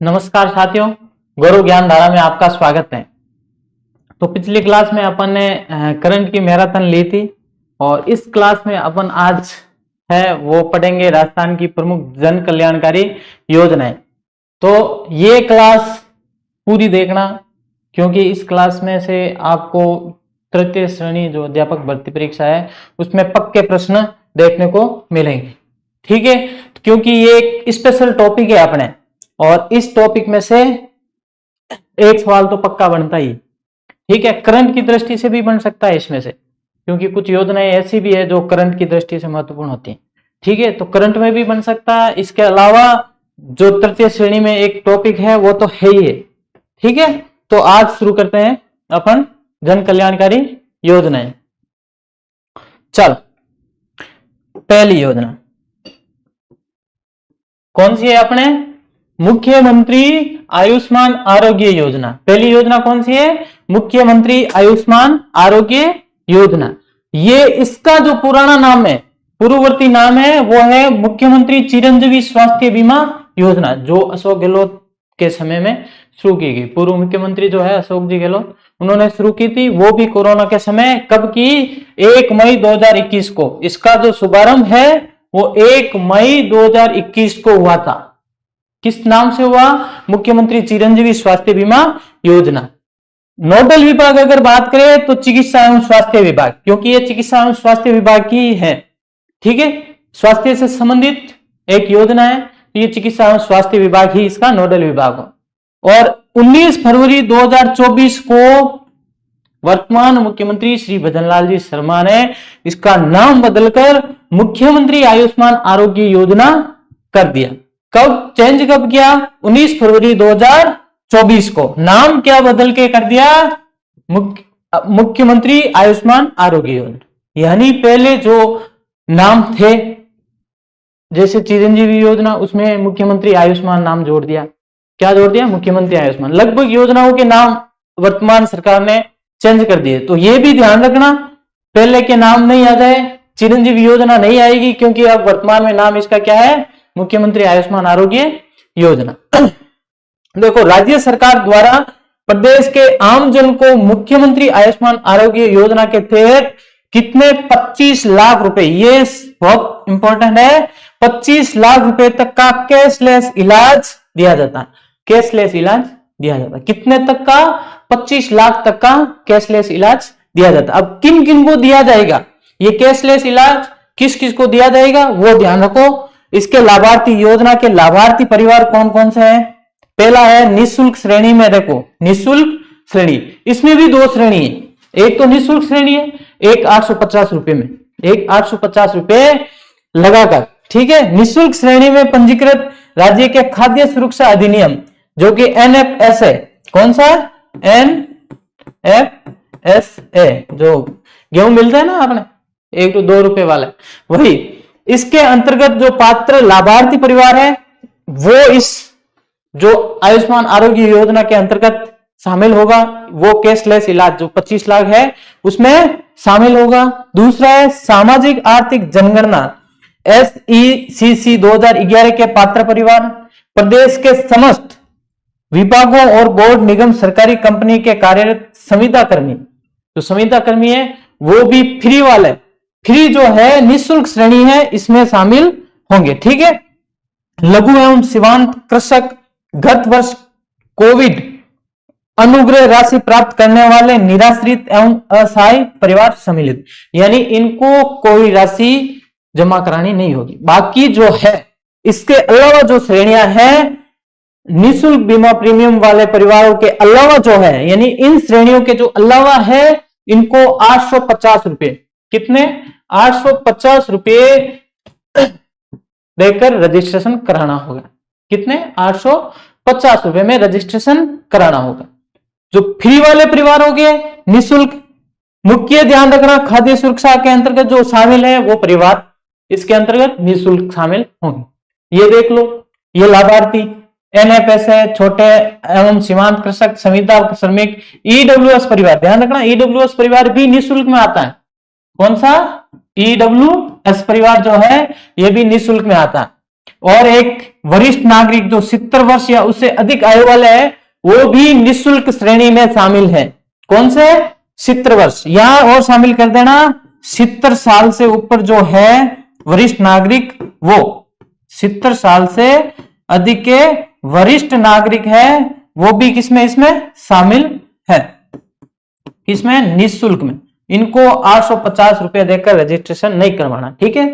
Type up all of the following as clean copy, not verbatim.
नमस्कार साथियों, गौरव ज्ञान धारा में आपका स्वागत है। तो पिछली क्लास में अपन ने करंट की मैराथन ली थी और इस क्लास में अपन आज है वो पढ़ेंगे राजस्थान की प्रमुख जन कल्याणकारी योजनाएं। तो ये क्लास पूरी देखना, क्योंकि इस क्लास में से आपको तृतीय श्रेणी जो अध्यापक भर्ती परीक्षा है उसमें पक्के प्रश्न देखने को मिलेंगे। ठीक है, क्योंकि ये एक स्पेशल टॉपिक है अपने, और इस टॉपिक में से एक सवाल तो पक्का बनता ही। ठीक है, करंट की दृष्टि से भी बन सकता है इसमें से, क्योंकि कुछ योजनाएं ऐसी भी है जो करंट की दृष्टि से महत्वपूर्ण होती हैं। ठीक है, तो करंट में भी बन सकता है। इसके अलावा जो तृतीय श्रेणी में एक टॉपिक है वो तो है ही है। ठीक है, तो आज शुरू करते हैं अपन जन कल्याणकारी योजनाएं। चल, पहली योजना कौन सी है अपने? मुख्यमंत्री आयुष्मान आरोग्य योजना। पहली योजना कौन सी है? मुख्यमंत्री आयुष्मान आरोग्य योजना। ये इसका जो पुराना नाम है, पूर्ववर्ती नाम है, वो है मुख्यमंत्री चिरंजीवी स्वास्थ्य बीमा योजना, जो अशोक गहलोत के समय में शुरू की गई। पूर्व मुख्यमंत्री जो है अशोक जी गहलोत, उन्होंने शुरू की थी, वो भी कोरोना के समय। कब की? 1 मई 2021 को। इसका जो शुभारंभ है वो 1 मई 2021 को हुआ था। किस नाम से हुआ? मुख्यमंत्री चिरंजीवी स्वास्थ्य बीमा योजना। नोडल विभाग अगर बात करें तो चिकित्सा एवं स्वास्थ्य विभाग, क्योंकि ये चिकित्सा एवं स्वास्थ्य विभाग की है। ठीक है, स्वास्थ्य से संबंधित एक योजना है, तो ये चिकित्सा एवं स्वास्थ्य विभाग ही इसका नोडल विभाग हो। और 19 फरवरी 2024 को वर्तमान मुख्यमंत्री श्री भजनलाल जी शर्मा ने इसका नाम बदलकर मुख्यमंत्री आयुष्मान आरोग्य योजना कर दिया। कब चेंज कब किया? 19 फरवरी 2024 को नाम क्या बदल के कर दिया? मुख्यमंत्री आयुष्मान आरोग्य योजना। यानी पहले जो नाम थे, जैसे चिरंजीवी योजना, उसमें मुख्यमंत्री आयुष्मान नाम जोड़ दिया। क्या जोड़ दिया? मुख्यमंत्री आयुष्मान। लगभग योजनाओं के नाम वर्तमान सरकार ने चेंज कर दिए। तो ये भी ध्यान रखना, पहले के नाम नहीं आ जाए, चिरंजीवी योजना नहीं आएगी, क्योंकि अब वर्तमान में नाम इसका क्या है? मुख्यमंत्री आयुष्मान आरोग्य योजना। देखो, राज्य सरकार द्वारा प्रदेश के आम जन को मुख्यमंत्री आयुष्मान आरोग्य योजना के तहत कितने? 25 लाख रुपए, ये बहुत इंपॉर्टेंट है, 25 लाख रुपए तक का कैशलेस इलाज दिया जाता है। कैशलेस इलाज दिया जाता है। कितने तक का? 25 लाख तक का कैशलेस इलाज दिया जाता है। अब किन किन को दिया जाएगा ये कैशलेस इलाज, किस किस को दिया जाएगा वो ध्यान रखो। इसके लाभार्थी, योजना के लाभार्थी परिवार कौन कौन से हैं? पहला है निःशुल्क श्रेणी में। देखो, निःशुल्क श्रेणी, इसमें भी 2 श्रेणी है। एक तो निःशुल्क श्रेणी है, एक 850 रुपए में, एक 850 रुपए लगाकर। ठीक है, निःशुल्क श्रेणी में पंजीकृत राज्य के खाद्य सुरक्षा अधिनियम, जो कि NFS है। कौन सा? NFSA, जो गेहूं मिलता है ना अपने 1 to 2 रुपए वाला, वही। इसके अंतर्गत जो पात्र लाभार्थी परिवार है वो इस जो आयुष्मान आरोग्य योजना के अंतर्गत शामिल होगा, वो कैशलेस इलाज जो 25 लाख है उसमें शामिल होगा। दूसरा है सामाजिक आर्थिक जनगणना SECC 2011 के पात्र परिवार, प्रदेश के समस्त विभागों और बोर्ड निगम सरकारी कंपनी के कार्यरत संविदा कर्मी, जो संविदा कर्मी है वो भी फ्री वाले, फ्री जो है निःशुल्क श्रेणी है, इसमें शामिल होंगे। ठीक है, लघु एवं सीमांत कृषक, गत वर्ष कोविड अनुग्रह राशि प्राप्त करने वाले निराश्रित एवं असहाय परिवार सम्मिलित, यानी इनको कोई राशि जमा करानी नहीं होगी। बाकी जो है, इसके अलावा जो श्रेणियां हैं, निःशुल्क बीमा प्रीमियम वाले परिवारों के अलावा जो है, यानी इन श्रेणियों के जो अलावा है, इनको 850 रुपए, कितने? 850 रुपए देकर रजिस्ट्रेशन कराना होगा। कितने? 850 रुपए में रजिस्ट्रेशन कराना होगा। जो फ्री वाले परिवार हो गए, निःशुल्क, मुख्य ध्यान रखना, खाद्य सुरक्षा के अंतर्गत जो शामिल है वो परिवार इसके अंतर्गत निःशुल्क शामिल होंगे। ये देख लो, ये लाभार्थी NFS है, छोटे एवं सीमांत कृषक, संविदा श्रमिक, EWS परिवार, ध्यान रखना EWS परिवार भी निःशुल्क में आता है। कौन सा? EWS परिवार जो है ये भी निःशुल्क में आता है। और एक वरिष्ठ नागरिक जो 70 वर्ष या उससे अधिक आयु वाले हैं वो भी निःशुल्क श्रेणी में शामिल है। कौन से? 70 वर्ष। यहां और शामिल कर देना 70 साल से ऊपर जो है वरिष्ठ नागरिक, वो 70 साल से अधिक के वरिष्ठ नागरिक है, वो भी किसमें? इसमें शामिल है। किसमें? निःशुल्क में। इनको 850 रुपए देकर रजिस्ट्रेशन नहीं करवाना, ठीक है।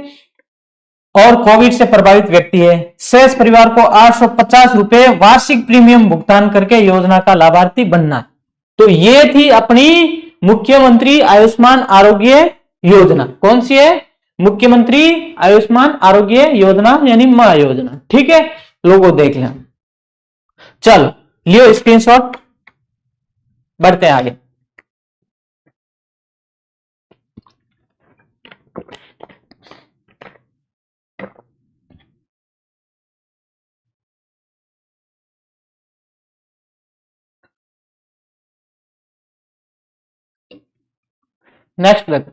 और कोविड से प्रभावित व्यक्ति है, शेष परिवार को 850 रुपए वार्षिक प्रीमियम भुगतान करके योजना का लाभार्थी बनना है। तो ये थी अपनी मुख्यमंत्री आयुष्मान आरोग्य योजना। कौन सी है? मुख्यमंत्री आयुष्मान आरोग्य योजना यानी मां योजना, ठीक है। लोगों देख लें। चलो लियो स्क्रीनशॉट, बढ़ते हैं आगे। नेक्स्ट देखो,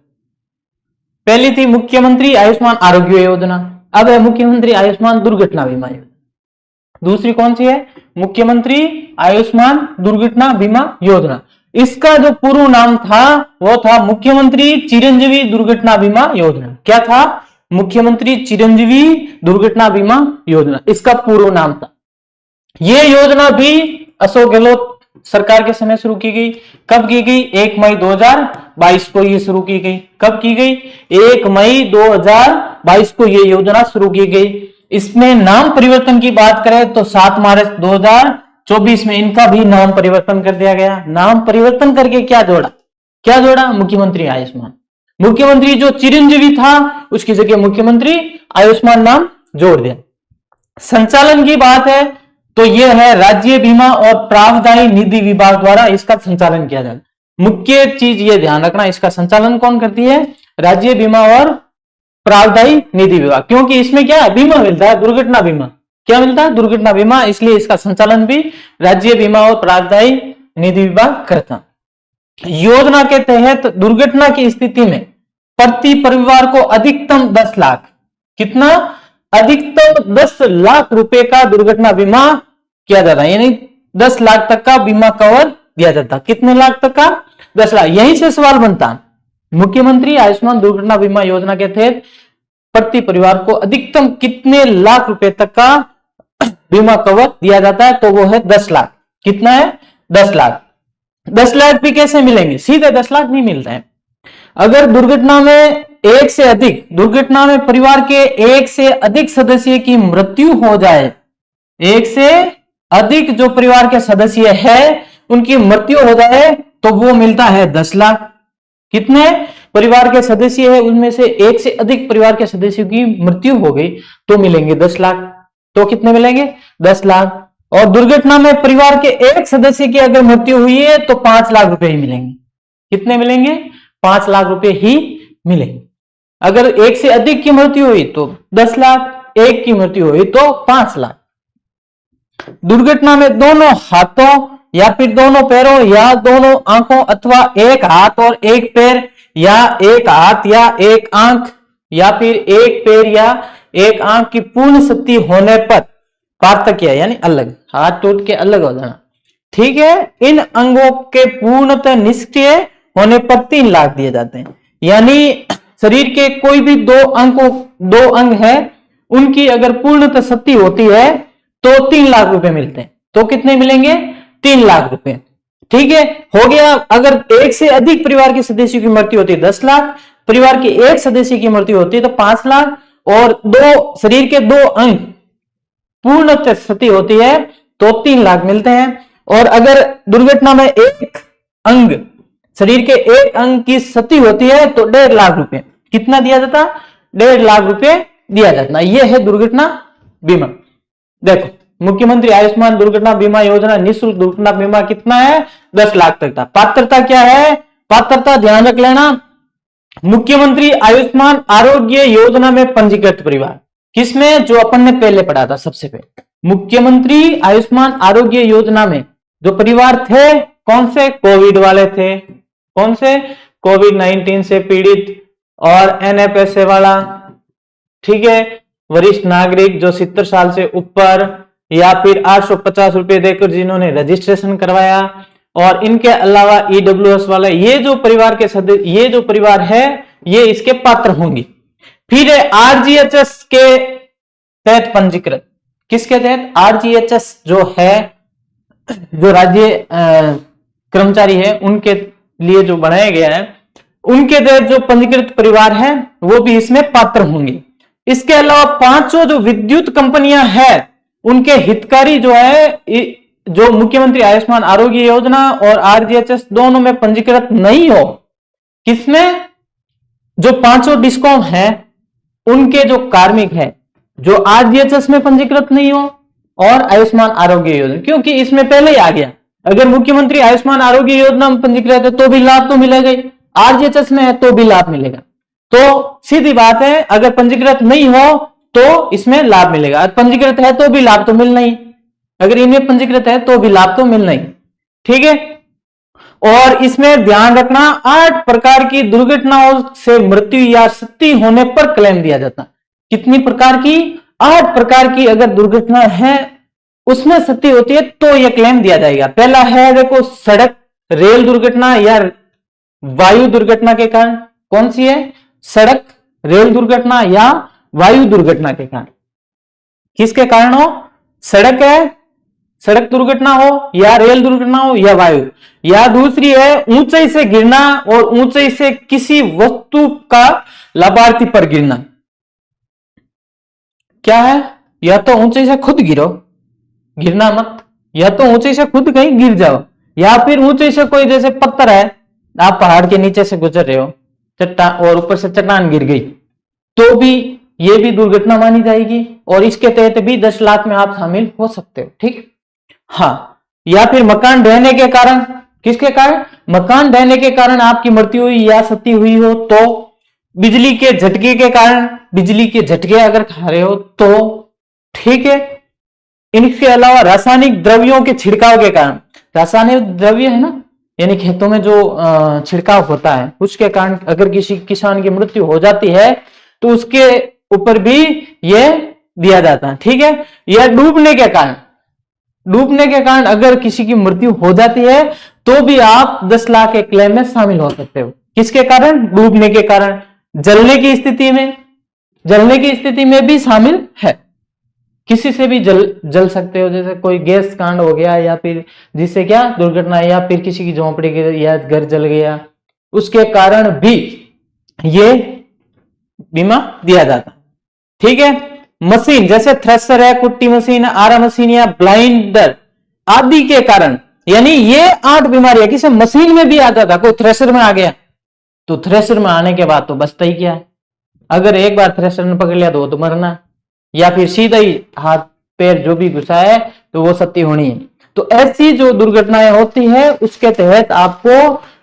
पहली थी मुख्यमंत्री आयुष्मान आरोग्य योजना, अब है मुख्यमंत्री आयुष्मान दुर्घटना बीमा योजना। दूसरी कौन सी है? मुख्यमंत्री आयुष्मान दुर्घटना बीमा योजना। इसका जो पूर्व नाम था वो था मुख्यमंत्री चिरंजीवी दुर्घटना बीमा योजना। क्या था? मुख्यमंत्री चिरंजीवी दुर्घटना बीमा योजना, इसका पूर्व नाम था। यह योजना भी अशोक गहलोत सरकार के समय शुरू की गई। कब की गई? 1 मई 2022 को ये शुरू की गई। कब की गई? 1 मई 2022 को ये योजना शुरू की गई। इसमें नाम परिवर्तन की बात करें तो 7 मार्च 2024 में इनका भी नाम परिवर्तन कर दिया गया। नाम परिवर्तन करके क्या जोड़ा? क्या जोड़ा? मुख्यमंत्री आयुष्मान। मुख्यमंत्री जो चिरंजीवी था उसकी जगह मुख्यमंत्री आयुष्मान नाम जोड़ दिया। संचालन की बात है तो यह है राज्य बीमा और प्रावधायी निधि विभाग द्वारा इसका संचालन किया जाता है। मुख्य चीज ये ध्यान रखना, इसका संचालन कौन करती है? राज्य बीमा और प्रावधायी निधि विभाग, क्योंकि इसमें क्या है? बीमा मिलता है, दुर्घटना बीमा। क्या मिलता है? दुर्घटना बीमा, इसलिए इसका संचालन भी राज्य बीमा और प्रावधायी निधि विभाग करता। योजना के तहत दुर्घटना की स्थिति में प्रति परिवार को अधिकतम 10 लाख, कितना? अधिकतम 10 लाख रुपए का दुर्घटना बीमा किया जाता है, यानी 10 लाख तक का बीमा कवर दिया जाता। कितने लाख तक का? 10 लाख। यहीं से सवाल बनता है, मुख्यमंत्री आयुष्मान दुर्घटना बीमा योजना के तहत प्रति परिवार को अधिकतम कितने लाख रुपए तक का बीमा कवर दिया जाता है? तो वो है 10 लाख। कितना है? 10 लाख। 10 लाख भी कैसे मिलेंगे? सीधे 10 लाख नहीं मिलता है। अगर दुर्घटना में एक से अधिक, दुर्घटना में परिवार के एक से अधिक सदस्य की मृत्यु हो जाए, एक से अधिक जो परिवार के सदस्य है उनकी मृत्यु हो जाए तो वो मिलता है 10 लाख। कितने परिवार के सदस्य है उनमें से एक से अधिक परिवार के सदस्यों की मृत्यु हो गई तो मिलेंगे 10 लाख। तो कितने मिलेंगे? 10 लाख। और दुर्घटना में परिवार के एक सदस्य की अगर मृत्यु हुई है तो 5 लाख रुपए ही मिलेंगे। कितने मिलेंगे? 5 लाख रुपए ही मिलेंगे। अगर एक से अधिक की मृत्यु हुई तो 10 लाख, एक की मृत्यु हुई तो 5 लाख। दुर्घटना में दोनों हाथों या फिर दोनों पैरों या दोनों आंखों अथवा एक हाथ और एक पैर या एक हाथ या एक आंख या फिर एक पैर या एक आंख की पूर्ण क्षति होने पर पार्थक्य यानी अलग, हाथ टूट के अलग हो जाना, ठीक है। इन अंगों के पूर्णतः निष्क्रिय होने पर 3 लाख दिए जाते हैं। यानी शरीर के कोई भी दो अंग है उनकी अगर पूर्णतः क्षति होती है तो 3 लाख रुपए मिलते हैं। तो कितने मिलेंगे? 3 लाख रुपए, ठीक है। हो गया। अगर एक से अधिक परिवार के सदस्यों की मृत्यु होती है 10 लाख, परिवार के एक सदस्य की मृत्यु होती है तो 5 लाख, और शरीर के 2 अंग पूर्णतः क्षति होती है तो 3 लाख मिलते हैं। और अगर दुर्घटना में एक अंग, शरीर के एक अंग की क्षति होती है तो 1.5 लाख रुपए। कितना दिया जाता? 1.5 लाख रुपए दिया जाता। यह है दुर्घटना बीमा। देखो, मुख्यमंत्री आयुष्मान दुर्घटना बीमा योजना निःशुल्क दुर्घटना बीमा कितना है? 10 लाख तक था। पात्रता क्या है? पात्रता ध्यान रख लेना, मुख्यमंत्री आयुष्मान आरोग्य योजना में पंजीकृत परिवार, किसमें? जो अपन ने पहले पढ़ा था सबसे पहले, मुख्यमंत्री आयुष्मान आरोग्य योजना में जो परिवार थे कौन से? कोविड वाले थे। कौन से? कोविड-19 से पीड़ित और NFSA वाला, ठीक है। वरिष्ठ नागरिक जो 70 साल से ऊपर, या फिर 850 रुपए देकर जिन्होंने रजिस्ट्रेशन करवाया, और इनके अलावा ईडब्ल्यूएस वाले, ये जो परिवार के सदस्य, ये जो परिवार है, ये इसके पात्र होंगे। फिर आरजीएचएस के तहत पंजीकृत, किसके तहत? आरजीएचएस जो है, जो राज्य कर्मचारी है उनके लिए जो बनाया गया है, उनके तहत जो पंजीकृत परिवार है वो भी इसमें पात्र होंगे। इसके अलावा पांचों जो विद्युत कंपनियां हैं उनके हितकारी जो है, जो मुख्यमंत्री आयुष्मान आरोग्य योजना और आरजीएचएस दोनों में पंजीकृत नहीं हो, किसमें? जो पांचों डिस्कॉम है उनके जो कार्मिक है, जो आरजीएचएस में पंजीकृत नहीं हो और आयुष्मान आरोग्य योजना, क्योंकि इसमें पहले ही आ गया। अगर मुख्यमंत्री आयुष्मान आरोग्य योजना में पंजीकृत है तो भी लाभ तो मिलेगा ही, आरजीएचएस में है तो भी लाभ मिलेगा। तो सीधी बात है, अगर पंजीकृत नहीं हो तो इसमें लाभ मिलेगा, पंजीकृत है तो भी लाभ तो मिलना ही, अगर इनमें पंजीकृत है तो भी लाभ तो मिलना ही। ठीक है। और इसमें ध्यान रखना, 8 प्रकार की दुर्घटनाओं से मृत्यु या क्षति होने पर क्लेम दिया जाता। कितनी प्रकार की? 8 प्रकार की अगर दुर्घटना है उसमें क्षति होती है तो यह क्लेम दिया जाएगा। पहला है देखो, सड़क रेल दुर्घटना या वायु दुर्घटना के कारण। कौन सी है? सड़क रेल दुर्घटना या वायु दुर्घटना के कारण। किसके कारण हो? सड़क है, सड़क दुर्घटना हो, या रेल दुर्घटना हो, या वायु। या दूसरी है ऊंचाई से गिरना और ऊंचाई से किसी वस्तु का लाभार्थी पर गिरना। क्या है? या तो ऊंचाई से खुद गिरो, गिरना मत, या तो ऊंचाई से खुद कहीं गिर जाओ, या फिर ऊंचाई से कोई, जैसे पत्थर है, आप पहाड़ के नीचे से गुजर रहे हो, चट्टान, और ऊपर से चट्टान गिर गई, तो भी ये भी दुर्घटना मानी जाएगी, और इसके तहत भी 10 लाख में आप शामिल हो सकते हो। ठीक। हाँ। या फिर मकान ढहने के कारण। किसके कारण? मकान ढहने के कारण आपकी मृत्यु हुई या क्षति हुई हो तो, बिजली के झटके के कारण, बिजली के झटके अगर खा रहे हो तो। ठीक है। इनके अलावा रासायनिक द्रव्यों के छिड़काव के कारण, रासायनिक द्रव्य है ना, यानी खेतों में जो छिड़काव होता है, उसके कारण अगर किसी किसान की मृत्यु हो जाती है तो उसके ऊपर भी यह दिया जाता है। ठीक है। या डूबने के कारण, डूबने के कारण अगर किसी की मृत्यु हो जाती है तो भी आप 10 लाख के क्लेम में शामिल हो सकते हो। किसके कारण? डूबने के कारण। जलने की स्थिति में, जलने की स्थिति में भी शामिल है, किसी से भी जल सकते हो, जैसे कोई गैस कांड हो गया, या फिर जिससे क्या दुर्घटना, या फिर किसी की झोंपड़ी या घर जल गया, उसके कारण भी ये बीमा दिया जाता। ठीक है। मशीन, जैसे थ्रेशर है, कुट्टी मशीन, आरा मशीन या ब्लाइंडर आदि के कारण, यानी ये 8 बीमारियां किसी मशीन में भी आ जाता। कोई थ्रेशर में आ गया तो थ्रेशर में आने के बाद तो बचता ही क्या है, अगर एक बार थ्रेशर ने पकड़ लिया तो वो तो मरना, या फिर सीधा ही हाथ पैर जो भी घुसा है तो वो क्षति होनी है। तो ऐसी जो दुर्घटनाएं होती है उसके तहत आपको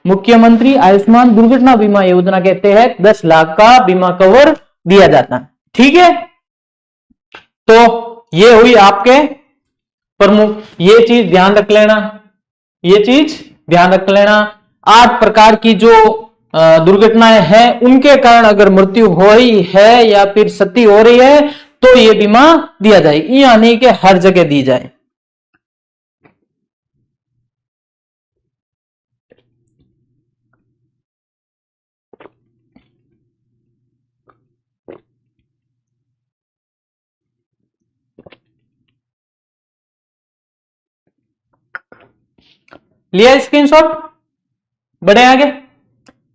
मुख्यमंत्री आयुष्मान दुर्घटना बीमा योजना के तहत 10 लाख का बीमा कवर दिया जाता है। ठीक है। तो ये हुई आपके प्रमुख, ये चीज ध्यान रख लेना, ये चीज ध्यान रख लेना। 8 प्रकार की जो दुर्घटनाएं हैं उनके कारण अगर मृत्यु हो रही है या फिर क्षति हो रही है तो ये बीमा दिया जाएगी, यानी कि हर जगह दी जाए। लिया स्क्रीनशॉट? बढ़े आगे,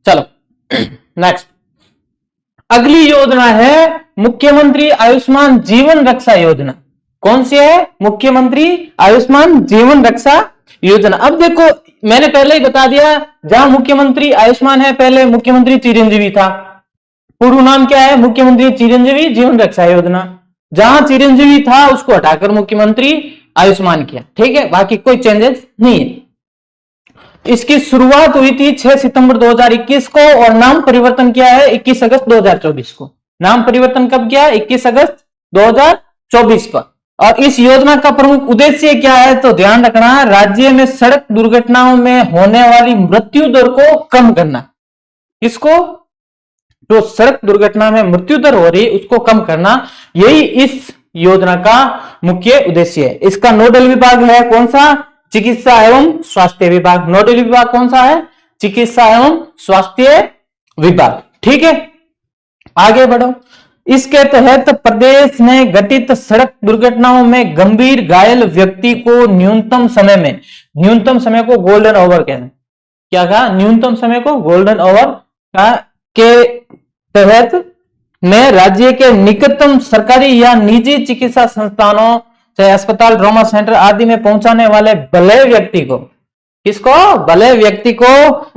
चलो नेक्स्ट। अगली योजना है मुख्यमंत्री आयुष्मान जीवन रक्षा योजना। कौन सी है? मुख्यमंत्री आयुष्मान जीवन रक्षा योजना। अब देखो, मैंने पहले ही बता दिया, जहां मुख्यमंत्री आयुष्मान है, पहले मुख्यमंत्री चिरंजीवी था, पूर्व नाम क्या है? मुख्यमंत्री चिरंजीवी जीवन रक्षा योजना। जहां चिरंजीवी था उसको हटाकर मुख्यमंत्री आयुष्मान किया। ठीक है, बाकी कोई चेंजेस नहीं है। इसकी शुरुआत हुई थी 6 सितंबर 2021 को और नाम परिवर्तन किया है 21 अगस्त 2024 को। नाम परिवर्तन कब किया? 21 अगस्त 2024 को। और इस योजना का प्रमुख उद्देश्य क्या है तो ध्यान रखना, राज्य में सड़क दुर्घटनाओं में होने वाली मृत्यु दर को कम करना। इसको जो सड़क दुर्घटना में मृत्यु दर हो रही है उसको कम करना, यही इस योजना का मुख्य उद्देश्य है। इसका नोडल विभाग है कौन सा? चिकित्सा एवं स्वास्थ्य विभाग। नोडल विभाग कौन सा है? चिकित्सा एवं स्वास्थ्य विभाग। ठीक है, आगे बढ़ो। इसके तहत प्रदेश में घटित सड़क दुर्घटनाओं में गंभीर घायल व्यक्ति को न्यूनतम समय को गोल्डन आवर कहते हैं। क्या कहा? न्यूनतम समय को गोल्डन आवर का के तहत में राज्य के निकटतम सरकारी या निजी चिकित्सा संस्थानों चाहे अस्पताल, ट्रॉमा सेंटर आदि में पहुंचाने वाले भले व्यक्ति को, किसको? भले व्यक्ति को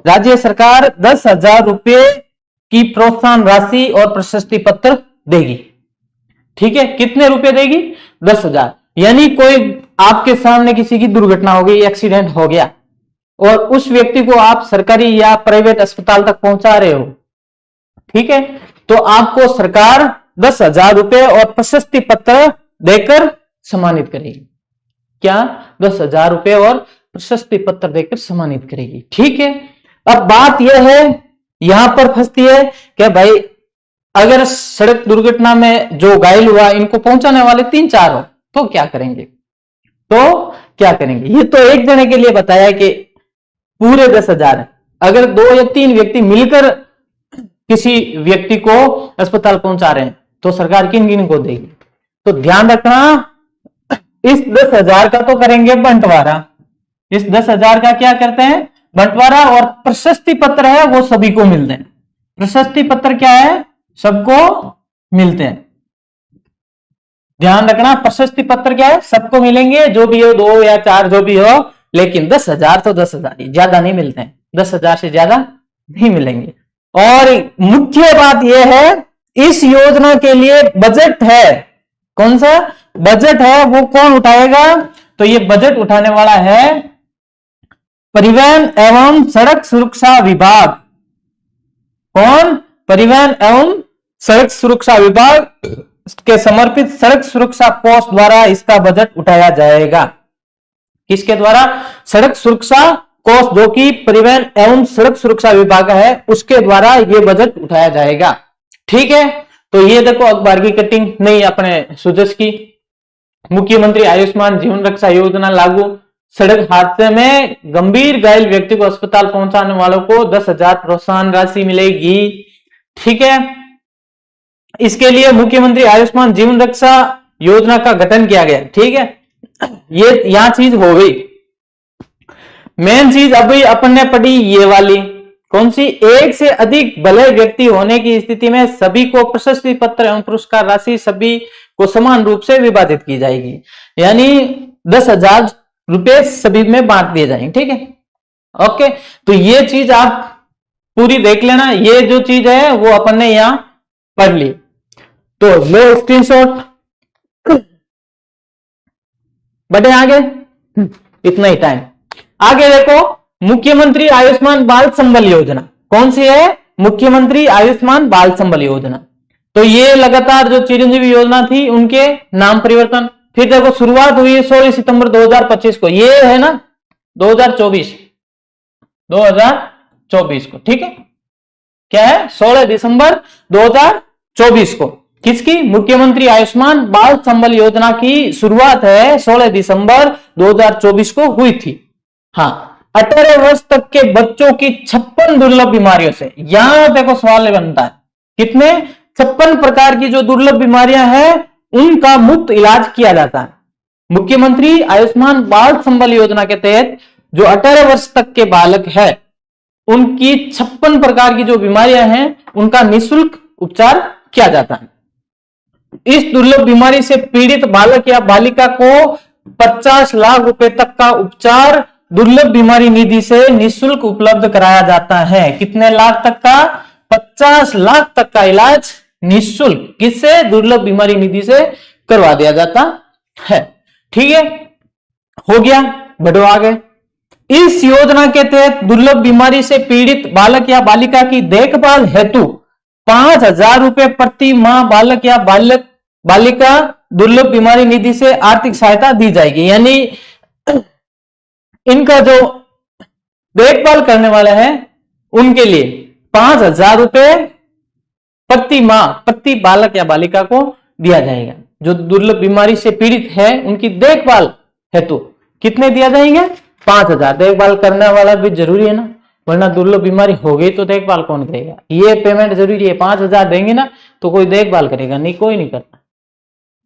राज्य सरकार 10,000 रुपए की प्रोत्साहन राशि और प्रशस्ति पत्र देगी। ठीक है, कितने रुपए देगी? 10,000। यानी कोई आपके सामने किसी की दुर्घटना हो गई, एक्सीडेंट हो गया और उस व्यक्ति को आप सरकारी या प्राइवेट अस्पताल तक पहुंचा रहे हो, ठीक है, तो आपको सरकार 10,000 रुपए और प्रशस्ति पत्र देकर सम्मानित करेगी। क्या? 10,000 रुपए और प्रशस्ति पत्र देकर सम्मानित करेगी। ठीक है, अब बात यह है, यहां पर फंसती है कि भाई अगर सड़क दुर्घटना में जो घायल हुआ इनको पहुंचाने वाले 3-4 हो तो क्या करेंगे? ये तो एक जने के लिए बताया कि पूरे 10,000 है। अगर 2 या 3 व्यक्ति मिलकर किसी व्यक्ति को अस्पताल पहुंचा रहे हैं तो सरकार किन किन को देगी? तो ध्यान रखना, इस 10,000 का तो करेंगे बंटवारा। इस 10,000 का क्या करते हैं? बंटवारा। और प्रशस्ति पत्र है वो सभी को मिलते हैं। प्रशस्ति पत्र क्या है? सबको मिलते हैं। ध्यान रखना, प्रशस्ति पत्र क्या है? सबको मिलेंगे, जो भी हो, 2 या 4 जो भी हो, लेकिन 10,000 तो 10,000 ही, ज्यादा नहीं मिलते हैं। 10,000 से ज्यादा नहीं मिलेंगे। और मुख्य बात यह है, इस योजना के लिए बजट है। कौन सा बजट है? वो कौन उठाएगा? तो ये बजट उठाने वाला है परिवहन एवं सड़क सुरक्षा विभाग। कौन? परिवहन एवं सड़क सुरक्षा विभाग के समर्पित सड़क सुरक्षा कोष द्वारा इसका बजट उठाया जाएगा। किसके द्वारा? सड़क सुरक्षा कोष, जो कि परिवहन एवं सड़क सुरक्षा विभाग है, उसके द्वारा यह बजट उठाया जाएगा। ठीक है, तो ये देखो अखबार की कटिंग नहीं अपने सुजस की। मुख्यमंत्री आयुष्मान जीवन रक्षा योजना लागू, सड़क हादसे में गंभीर घायल व्यक्ति को अस्पताल पहुंचाने वालों को 10,000 प्रोत्साहन राशि मिलेगी। ठीक है, इसके लिए मुख्यमंत्री आयुष्मान जीवन रक्षा योजना का गठन किया गया। ठीक है, ये यहां चीज हो गई। मेन चीज अभी अपन ने पढ़ी ये वाली, कौन सी? एक से अधिक भले व्यक्ति होने की स्थिति में सभी को प्रशस्ति पत्र एवं पुरस्कार राशि सभी को समान रूप से विभाजित की जाएगी। यानी 10,000 रुपए सभी में बांट दिए जाएंगे। ठीक है, ओके, तो ये चीज आप पूरी देख लेना। ये जो चीज है वो अपन ने यहां पढ़ ली, तो लो स्क्रीनशॉट। बढ़े आगे, इतना ही टाइम। आगे देखो, मुख्यमंत्री आयुष्मान बाल संबल योजना कौन सी है? मुख्यमंत्री आयुष्मान बाल संबल योजना। तो ये लगातार जो चिरंजीवी योजना थी उनके नाम परिवर्तन। फिर देखो शुरुआत हुई है 16 सितंबर 2025 को, ये है ना 2024 को। ठीक है, क्या है? 16 दिसंबर 2024 को किसकी? मुख्यमंत्री आयुष्मान बाल संबल योजना की शुरुआत है 16 दिसंबर 2024 को हुई थी। हाँ, 18 वर्ष तक के बच्चों की 56 दुर्लभ बीमारियों से, यहां देखो सवाल बनता है, कितने? 56 प्रकार की जो दुर्लभ बीमारियां हैं उनका मुफ्त इलाज किया जाता है। मुख्यमंत्री आयुष्मान बाल संबल योजना के तहत जो 18 वर्ष तक के बालक है उनकी 56 प्रकार की जो बीमारियां हैं उनका निःशुल्क उपचार किया जाता है। इस दुर्लभ बीमारी से पीड़ित बालक या बालिका को 50 लाख रुपए तक का उपचार दुर्लभ बीमारी निधि से निःशुल्क उपलब्ध कराया जाता है। कितने लाख तक का? 50 लाख तक का इलाज निःशुल्क किससे? दुर्लभ बीमारी निधि से करवा दिया जाता है। ठीक है, हो गया। बढ़ो आगे। इस योजना के तहत दुर्लभ बीमारी से पीड़ित बालक या बालिका की देखभाल हेतु 5,000 रुपए प्रति माह बालक या बालिका दुर्लभ बीमारी निधि से आर्थिक सहायता दी जाएगी। यानी इनका जो देखभाल करने वाला है उनके लिए 5,000 रुपए प्रति माह प्रति बालक या बालिका को दिया जाएगा। जो दुर्लभ बीमारी से पीड़ित है उनकी देखभाल हेतु कितने दिया जाएंगे? 5,000। देखभाल करने वाला भी जरूरी है ना, वरना दुर्लभ बीमारी हो गई तो देखभाल कौन करेगा? ये पेमेंट जरूरी है। 5,000 देंगे ना तो कोई देखभाल करेगा नहीं, कोई नहीं करता।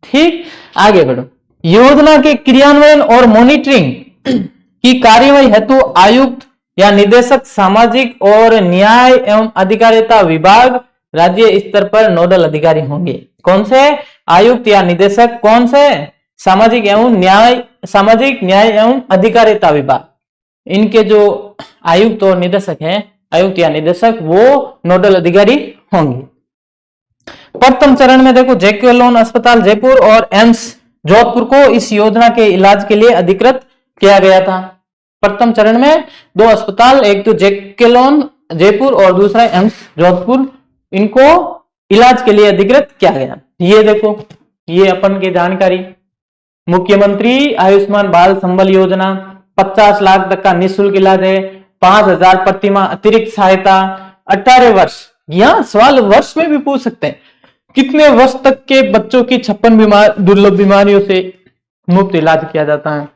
ठीक, आगे बढ़ो। योजना के क्रियान्वयन और मॉनिटरिंग की कार्यवाही हेतु आयुक्त या निदेशक सामाजिक और न्याय एवं अधिकारिता विभाग राज्य स्तर पर नोडल अधिकारी होंगे। कौन से? आयुक्त या निदेशक। कौन से? सामाजिक न्याय एवं अधिकारिता विभाग। इनके जो आयुक्त और निदेशक हैं, आयुक्त या निदेशक, वो नोडल अधिकारी होंगे। प्रथम चरण में देखो, जेके लोन अस्पताल जयपुर और एम्स जोधपुर को इस योजना के इलाज के लिए अधिकृत किया गया था। प्रथम चरण में 2 अस्पताल, एक तो जेके लोन जयपुर और दूसरा एम्स जोधपुर, इनको इलाज के लिए अधिकृत किया गया। ये देखो, ये अपन की जानकारी। मुख्यमंत्री आयुष्मान बाल संबल योजना, 50 लाख तक का निःशुल्क इलाज है, 5,000 प्रति माह अतिरिक्त सहायता, 18 वर्ष। यहां सवाल वर्ष में भी पूछ सकते हैं, कितने वर्ष तक के बच्चों की 56 दुर्लभ बीमारियों से मुफ्त इलाज किया जाता है?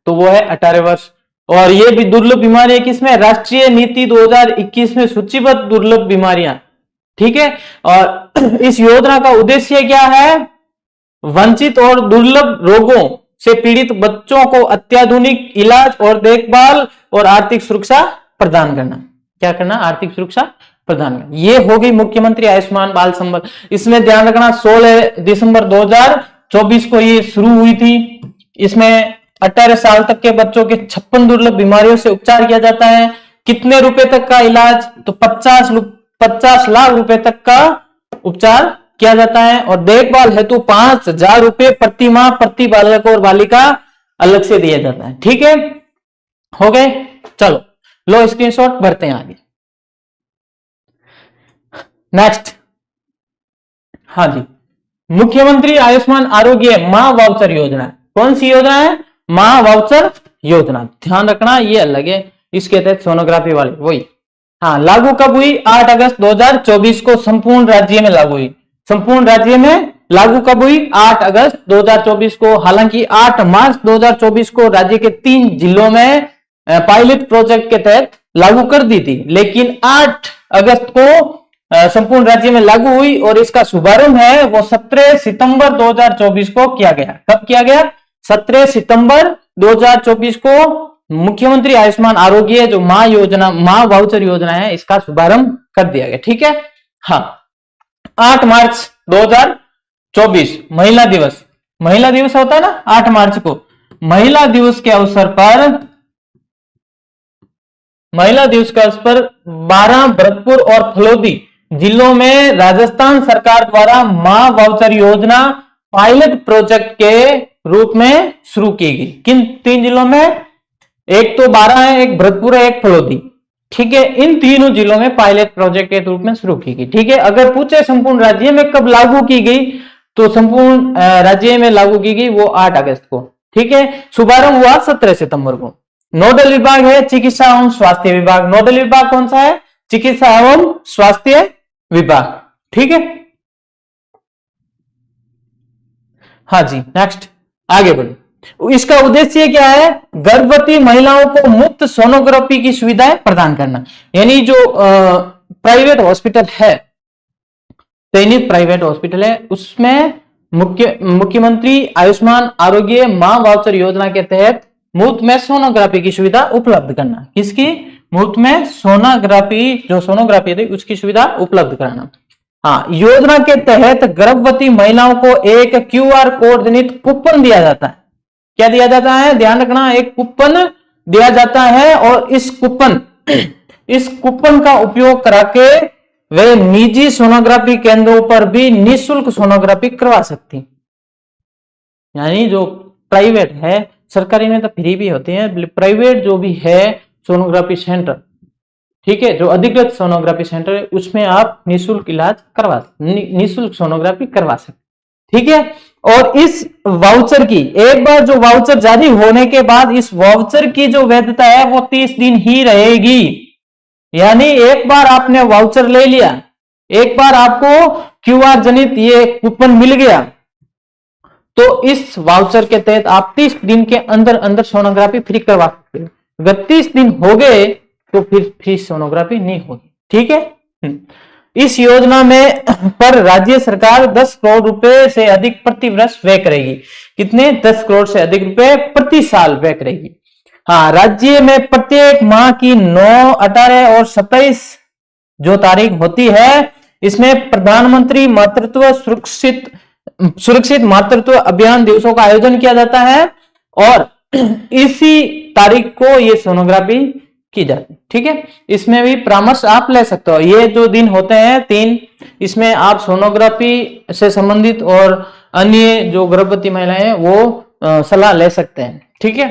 तो वो है 18 वर्ष। और ये भी दुर्लभ बीमारियां किसमें? राष्ट्रीय नीति 2021 में सूचीबद्ध दुर्लभ बीमारियां। ठीक है, और इस योजना का उद्देश्य क्या है? वंचित और दुर्लभ रोगों से पीड़ित बच्चों को अत्याधुनिक इलाज और देखभाल और आर्थिक सुरक्षा प्रदान करना। क्या करना? आर्थिक सुरक्षा प्रदान करना। ये हो गई मुख्यमंत्री आयुष्मान बाल संबल। इसमें ध्यान रखना, 16 दिसंबर 2024 को ये शुरू हुई थी। इसमें 18 साल तक के बच्चों के 56 दुर्लभ बीमारियों से उपचार किया जाता है। कितने रुपए तक का इलाज? तो 50 लाख रुपए तक का उपचार किया जाता है। और देखभाल हेतु 5,000 रुपए प्रति माह प्रति बालक और बालिका अलग से दिया जाता है। ठीक है, हो गए। चलो लो स्क्रीनशॉट, बढ़ते हैं आगे। नेक्स्ट, हाँ जी, मुख्यमंत्री आयुष्मान आरोग्य माह वाउचर योजना। कौन सी योजना है? माह वाउचर योजना। ध्यान रखना, ये अलग है, इसके तहत सोनोग्राफी वाले वही। हाँ, लागू कब हुई? 8 अगस्त 2024 को संपूर्ण राज्य में लागू हुई। संपूर्ण राज्य में लागू कब हुई? 8 अगस्त 2024 को। हालांकि 8 मार्च 2024 को राज्य के 3 जिलों में पायलट प्रोजेक्ट के तहत लागू कर दी थी, लेकिन 8 अगस्त को संपूर्ण राज्य में लागू हुई और इसका शुभारंभ है वो 17 सितंबर 2024 को किया गया। कब किया गया? 17 सितंबर 2024 को मुख्यमंत्री आयुष्मान आरोग्य जो माह वाउचर योजना है, इसका शुभारंभ कर दिया गया। ठीक है, हाँ। 8 मार्च 2024 महिला दिवस। महिला दिवस होता है ना 8 मार्च को। महिला दिवस के अवसर पर 12 भरतपुर और फलोदी जिलों में राजस्थान सरकार द्वारा माह वाउचर योजना पायलट प्रोजेक्ट के रूप में शुरू की गई। किन 3 जिलों में? एक तो 12 है, एक भरतपुर है, एक फलोदी। ठीक है, इन तीनों जिलों में पायलट प्रोजेक्ट के रूप में शुरू की गई। ठीक है, अगर पूछे संपूर्ण राज्य में कब लागू की गई, तो संपूर्ण राज्य में लागू की गई वो 8 अगस्त को। ठीक है, शुभारंभ हुआ 17 सितंबर को। नोडल विभाग है चिकित्सा एवं स्वास्थ्य विभाग। नोडल विभाग कौन सा है? चिकित्सा एवं स्वास्थ्य विभाग। ठीक है, हाँ जी, नेक्स्ट आगे बढ़ो। इसका उद्देश्य क्या है? गर्भवती महिलाओं को मुफ्त सोनोग्राफी की सुविधाएं प्रदान करना। यानी जो प्राइवेट हॉस्पिटल है, चयनित प्राइवेट हॉस्पिटल है, उसमें मुख्यमंत्री आयुष्मान आरोग्य माह वाउचर योजना के तहत मुफ्त में सोनोग्राफी की सुविधा उपलब्ध करना। किसकी? मुफ्त में सोनोग्राफी, जो सोनोग्राफी थी उसकी सुविधा उपलब्ध कराना। हाँ, योजना के तहत गर्भवती महिलाओं को एक QR कोड जनित कूपन दिया जाता है। क्या दिया जाता है? ध्यान रखना, एक कूपन दिया जाता है और इस कूपन का उपयोग करके वे निजी सोनोग्राफी केंद्रों पर भी निःशुल्क सोनोग्राफी करवा सकती। यानी जो प्राइवेट है, सरकारी में तो फ्री भी होती है, प्राइवेट जो भी है सोनोग्राफी सेंटर, ठीक है, जो अधिकृत सोनोग्राफी सेंटर है, उसमें आप निःशुल्क इलाज निःशुल्क सोनोग्राफी करवा सकते। ठीक है, और इस वाउचर की एक बार जो वाउचर जारी होने के बाद इस वाउचर की जो वैधता है वो 30 दिन ही रहेगी। यानी एक बार आपने वाउचर ले लिया, एक बार आपको क्यूआर जनित ये कूपन मिल गया तो इस वाउचर के तहत आप 30 दिन के अंदर अंदर सोनोग्राफी फ्री करवा सकते हो। अगर 30 दिन हो गए तो फिर फ्री सोनोग्राफी नहीं होगी। ठीक है। इस योजना में पर राज्य सरकार 10 करोड़ रुपए से अधिक प्रति वर्ष व्यय करेगी। कितने? 10 करोड़ से अधिक रुपए प्रति साल व्यय करेगी। हाँ, राज्य में प्रत्येक माह की 9, 18 और 27 जो तारीख होती है, इसमें प्रधानमंत्री मातृत्व सुरक्षित मातृत्व अभियान दिवसों का आयोजन किया जाता है और इसी तारीख को ये सोनोग्राफी की जाती है। ठीक है। इसमें भी परामर्श आप ले सकते हो। ये जो दिन होते हैं 3, इसमें आप सोनोग्राफी से संबंधित और अन्य जो गर्भवती महिलाएं हैं वो सलाह ले सकते हैं। ठीक है।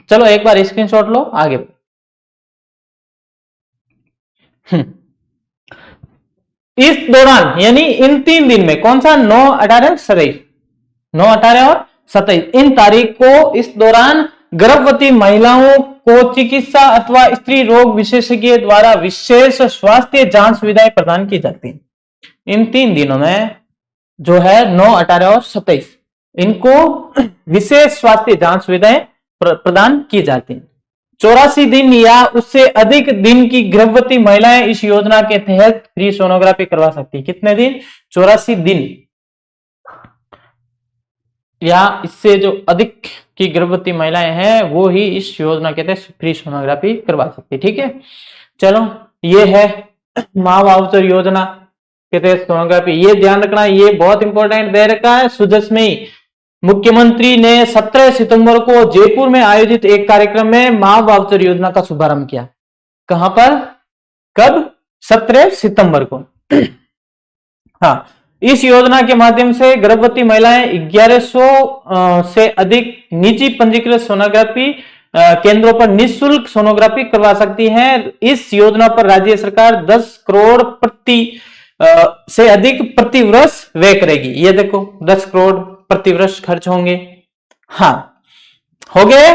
चलो एक बार स्क्रीनशॉट लो, आगे। इस दौरान यानी इन 3 दिन में, कौन सा? 9, 18, 27, 9, 18 और 27 इन तारीख को, इस दौरान गर्भवती महिलाओं को चिकित्सा अथवा स्त्री रोग विशेषज्ञ द्वारा विशेष स्वास्थ्य जांच सुविधाएं प्रदान की जाती हैं। इन 3 दिनों में जो है 9, 18 और 27 इनको विशेष स्वास्थ्य जांच सुविधाएं प्रदान की जाती हैं। 84 दिन या उससे अधिक दिन की गर्भवती महिलाएं इस योजना के तहत फ्री सोनोग्राफी करवा सकती है। कितने दिन? 84 दिन या इससे जो अधिक की गर्भवती महिलाएं हैं वो ही इस योजना के तहत फ्री सोनोग्राफी करवा सकती है। ठीक है। चलो, ये है माँ वाउचर योजना के तहत सोनोग्राफी। ये ध्यान रखना, ये बहुत इंपॉर्टेंट दे रखा है। सुजसमयी मुख्यमंत्री ने 17 सितंबर को जयपुर में आयोजित एक कार्यक्रम में माँ वाउचर योजना का शुभारंभ किया। कहां पर? कब? 17 सितंबर को। हाँ, इस योजना के माध्यम से गर्भवती महिलाएं 1100 से अधिक निजी पंजीकृत सोनोग्राफी केंद्रों पर निःशुल्क सोनोग्राफी करवा सकती हैं। इस योजना पर राज्य सरकार 10 करोड़ से अधिक प्रति वर्ष व्यय करेगी। ये देखो, 10 करोड़ प्रति वर्ष खर्च होंगे। हाँ, हो गए।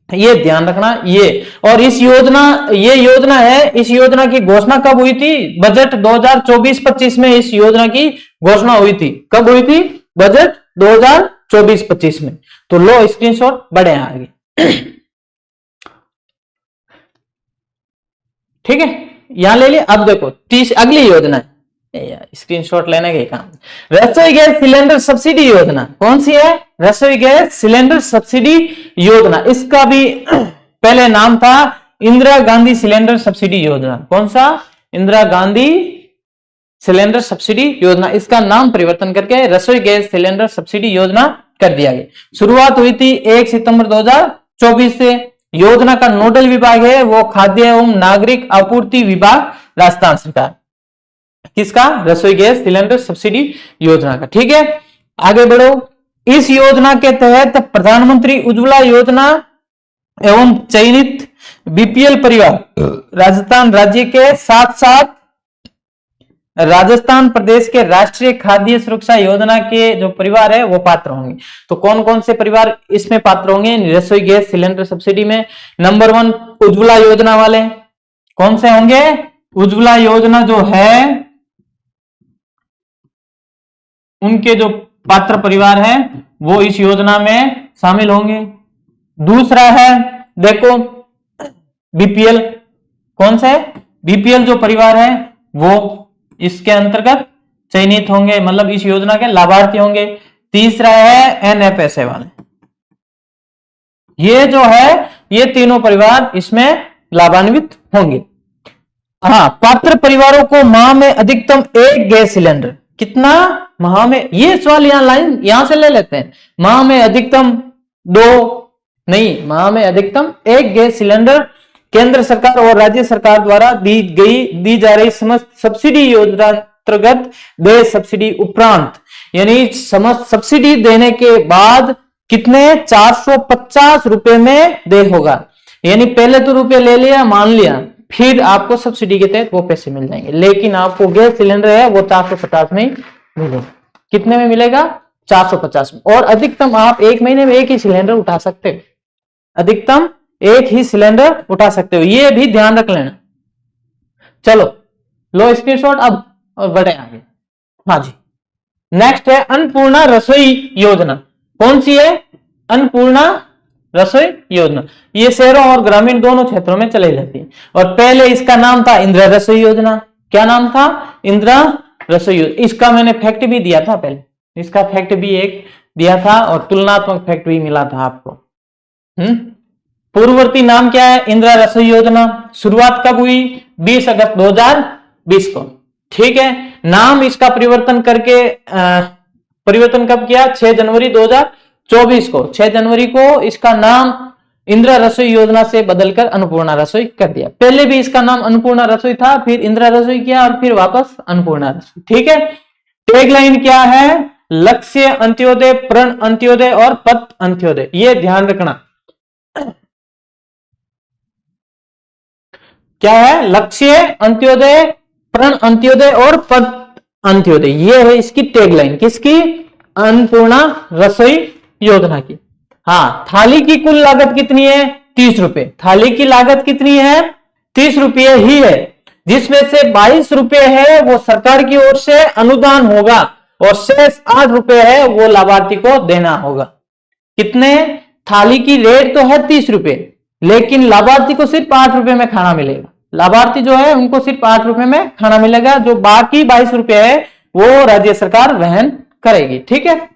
ये ध्यान रखना। ये और इस योजना, ये योजना है, इस योजना की घोषणा कब हुई थी? बजट 2024-25 में इस योजना की घोषणा हुई थी। कब हुई थी? बजट 2024-25 में। तो लो स्क्रीनशॉट, बढ़े आगे। ठीक है, यहां ले लिया। अब देखो अगली योजना है, स्क्रीनशॉट लेने के काम। रसोई गैस सिलेंडर सब्सिडी योजना। कौन सी है? रसोई गैस सिलेंडर सब्सिडी योजना। इसका भी पहले नाम था इंदिरा गांधी सिलेंडर सब्सिडी योजना। कौन सा? इंदिरा गांधी सिलेंडर सब्सिडी योजना। इसका नाम परिवर्तन करके रसोई गैस सिलेंडर सब्सिडी योजना कर दिया गया। शुरुआत हुई थी 1 सितंबर 2024 से। योजना का नोडल विभाग है वो खाद्य एवं नागरिक आपूर्ति विभाग, राजस्थान सरकार। किसका? रसोई गैस सिलेंडर सब्सिडी योजना का। ठीक है, आगे बढ़ो। इस योजना के तहत प्रधानमंत्री उज्ज्वला योजना एवं चयनित बीपीएल परिवार राजस्थान राज्य के साथ साथ राजस्थान प्रदेश के राष्ट्रीय खाद्य सुरक्षा योजना के जो परिवार है वो पात्र होंगे। तो कौन कौन से परिवार इसमें पात्र होंगे रसोई गैस सिलेंडर सब्सिडी में? नंबर 1 उज्ज्वला योजना वाले। कौन से होंगे? उज्ज्वला योजना जो है उनके जो पात्र परिवार हैं वो इस योजना में शामिल होंगे। दूसरा है, देखो बीपीएल। कौन से? बीपीएल जो परिवार है वो इसके अंतर्गत चयनित होंगे, मतलब इस योजना के लाभार्थी होंगे। तीसरा है एनएफएसए वाले। ये जो है ये तीनों परिवार इसमें लाभान्वित होंगे। हाँ, पात्र परिवारों को माह में अधिकतम 1 गैस सिलेंडर। कितना? माह में, ये सवाल यहां से ले लेते हैं। माह में अधिकतम 2 नहीं, माह में अधिकतम 1 गैस सिलेंडर केंद्र सरकार और राज्य सरकार द्वारा दी जा रही समस्त सब्सिडी योजना अंतर्गत देय सब्सिडी उपरांत, यानी समस्त सब्सिडी देने के बाद कितने? 450 रुपए में देय होगा। यानी पहले तो रुपए ले लिया, मान लिया, फिर आपको सब्सिडी के तहत वो पैसे मिल जाएंगे। लेकिन आपको गैस सिलेंडर है वो 450 में मिलेगा। कितने में मिलेगा? 450 में। और अधिकतम आप 1 महीने में 1 ही सिलेंडर उठा सकते हो। अधिकतम 1 ही सिलेंडर उठा सकते हो, ये भी ध्यान रख लेना। चलो लो स्क्रीनशॉट। अब और बढ़े आगे। हाँ जी, नेक्स्ट है अन्नपूर्णा रसोई योजना। कौन सी है? अन्नपूर्णा रसोई योजना। ये शहरों और ग्रामीण दोनों क्षेत्रों में चलाई जाती है। और पहले इसका नाम था इंदिरा रसोई योजना। क्या नाम था? इंदिरा रसोई योजना। इसका मैंने फैक्ट भी दिया था पहले, इसका फैक्ट भी एक दिया था और तुलनात्मक फैक्ट भी मिला था आपको। पूर्ववर्ती नाम क्या है? इंदिरा रसोई योजना। शुरुआत कब हुई? 20 अगस्त 2020 को। ठीक है, नाम इसका परिवर्तन करके परिवर्तन कब किया? 6 जनवरी 2024 को। 6 जनवरी को इसका नाम इंदिरा रसोई योजना से बदलकर अन्नपूर्णा रसोई कर दिया। पहले भी इसका नाम अन्नपूर्णा रसोई था, फिर इंदिरा रसोई किया और फिर वापस अन्नपूर्णा रसोई। ठीक है, टैगलाइन क्या है? लक्ष्य अंत्योदय, प्रण अंत्योदय और पथ अंत्योदय। ये ध्यान रखना। क्या है? लक्ष्य अंत्योदय, प्रण अंत्योदय और पथ अंत्योदय। ये है इसकी टैगलाइन। किसकी? अन्नपूर्णा रसोई योजना की। हाँ, थाली की कुल लागत कितनी है? 30 रुपए। थाली की लागत कितनी है? 30 रुपये ही है, जिसमें से 22 रुपए है वो सरकार की ओर से अनुदान होगा और शेष 8 रुपए है वो लाभार्थी को देना होगा। कितने? थाली की रेट तो है 30 रुपए, लेकिन लाभार्थी को सिर्फ 8 रुपए में खाना मिलेगा। लाभार्थी जो है उनको सिर्फ 8 रुपए में खाना मिलेगा, जो बाकी 22 रुपए है वो राज्य सरकार वहन करेगी। ठीक है।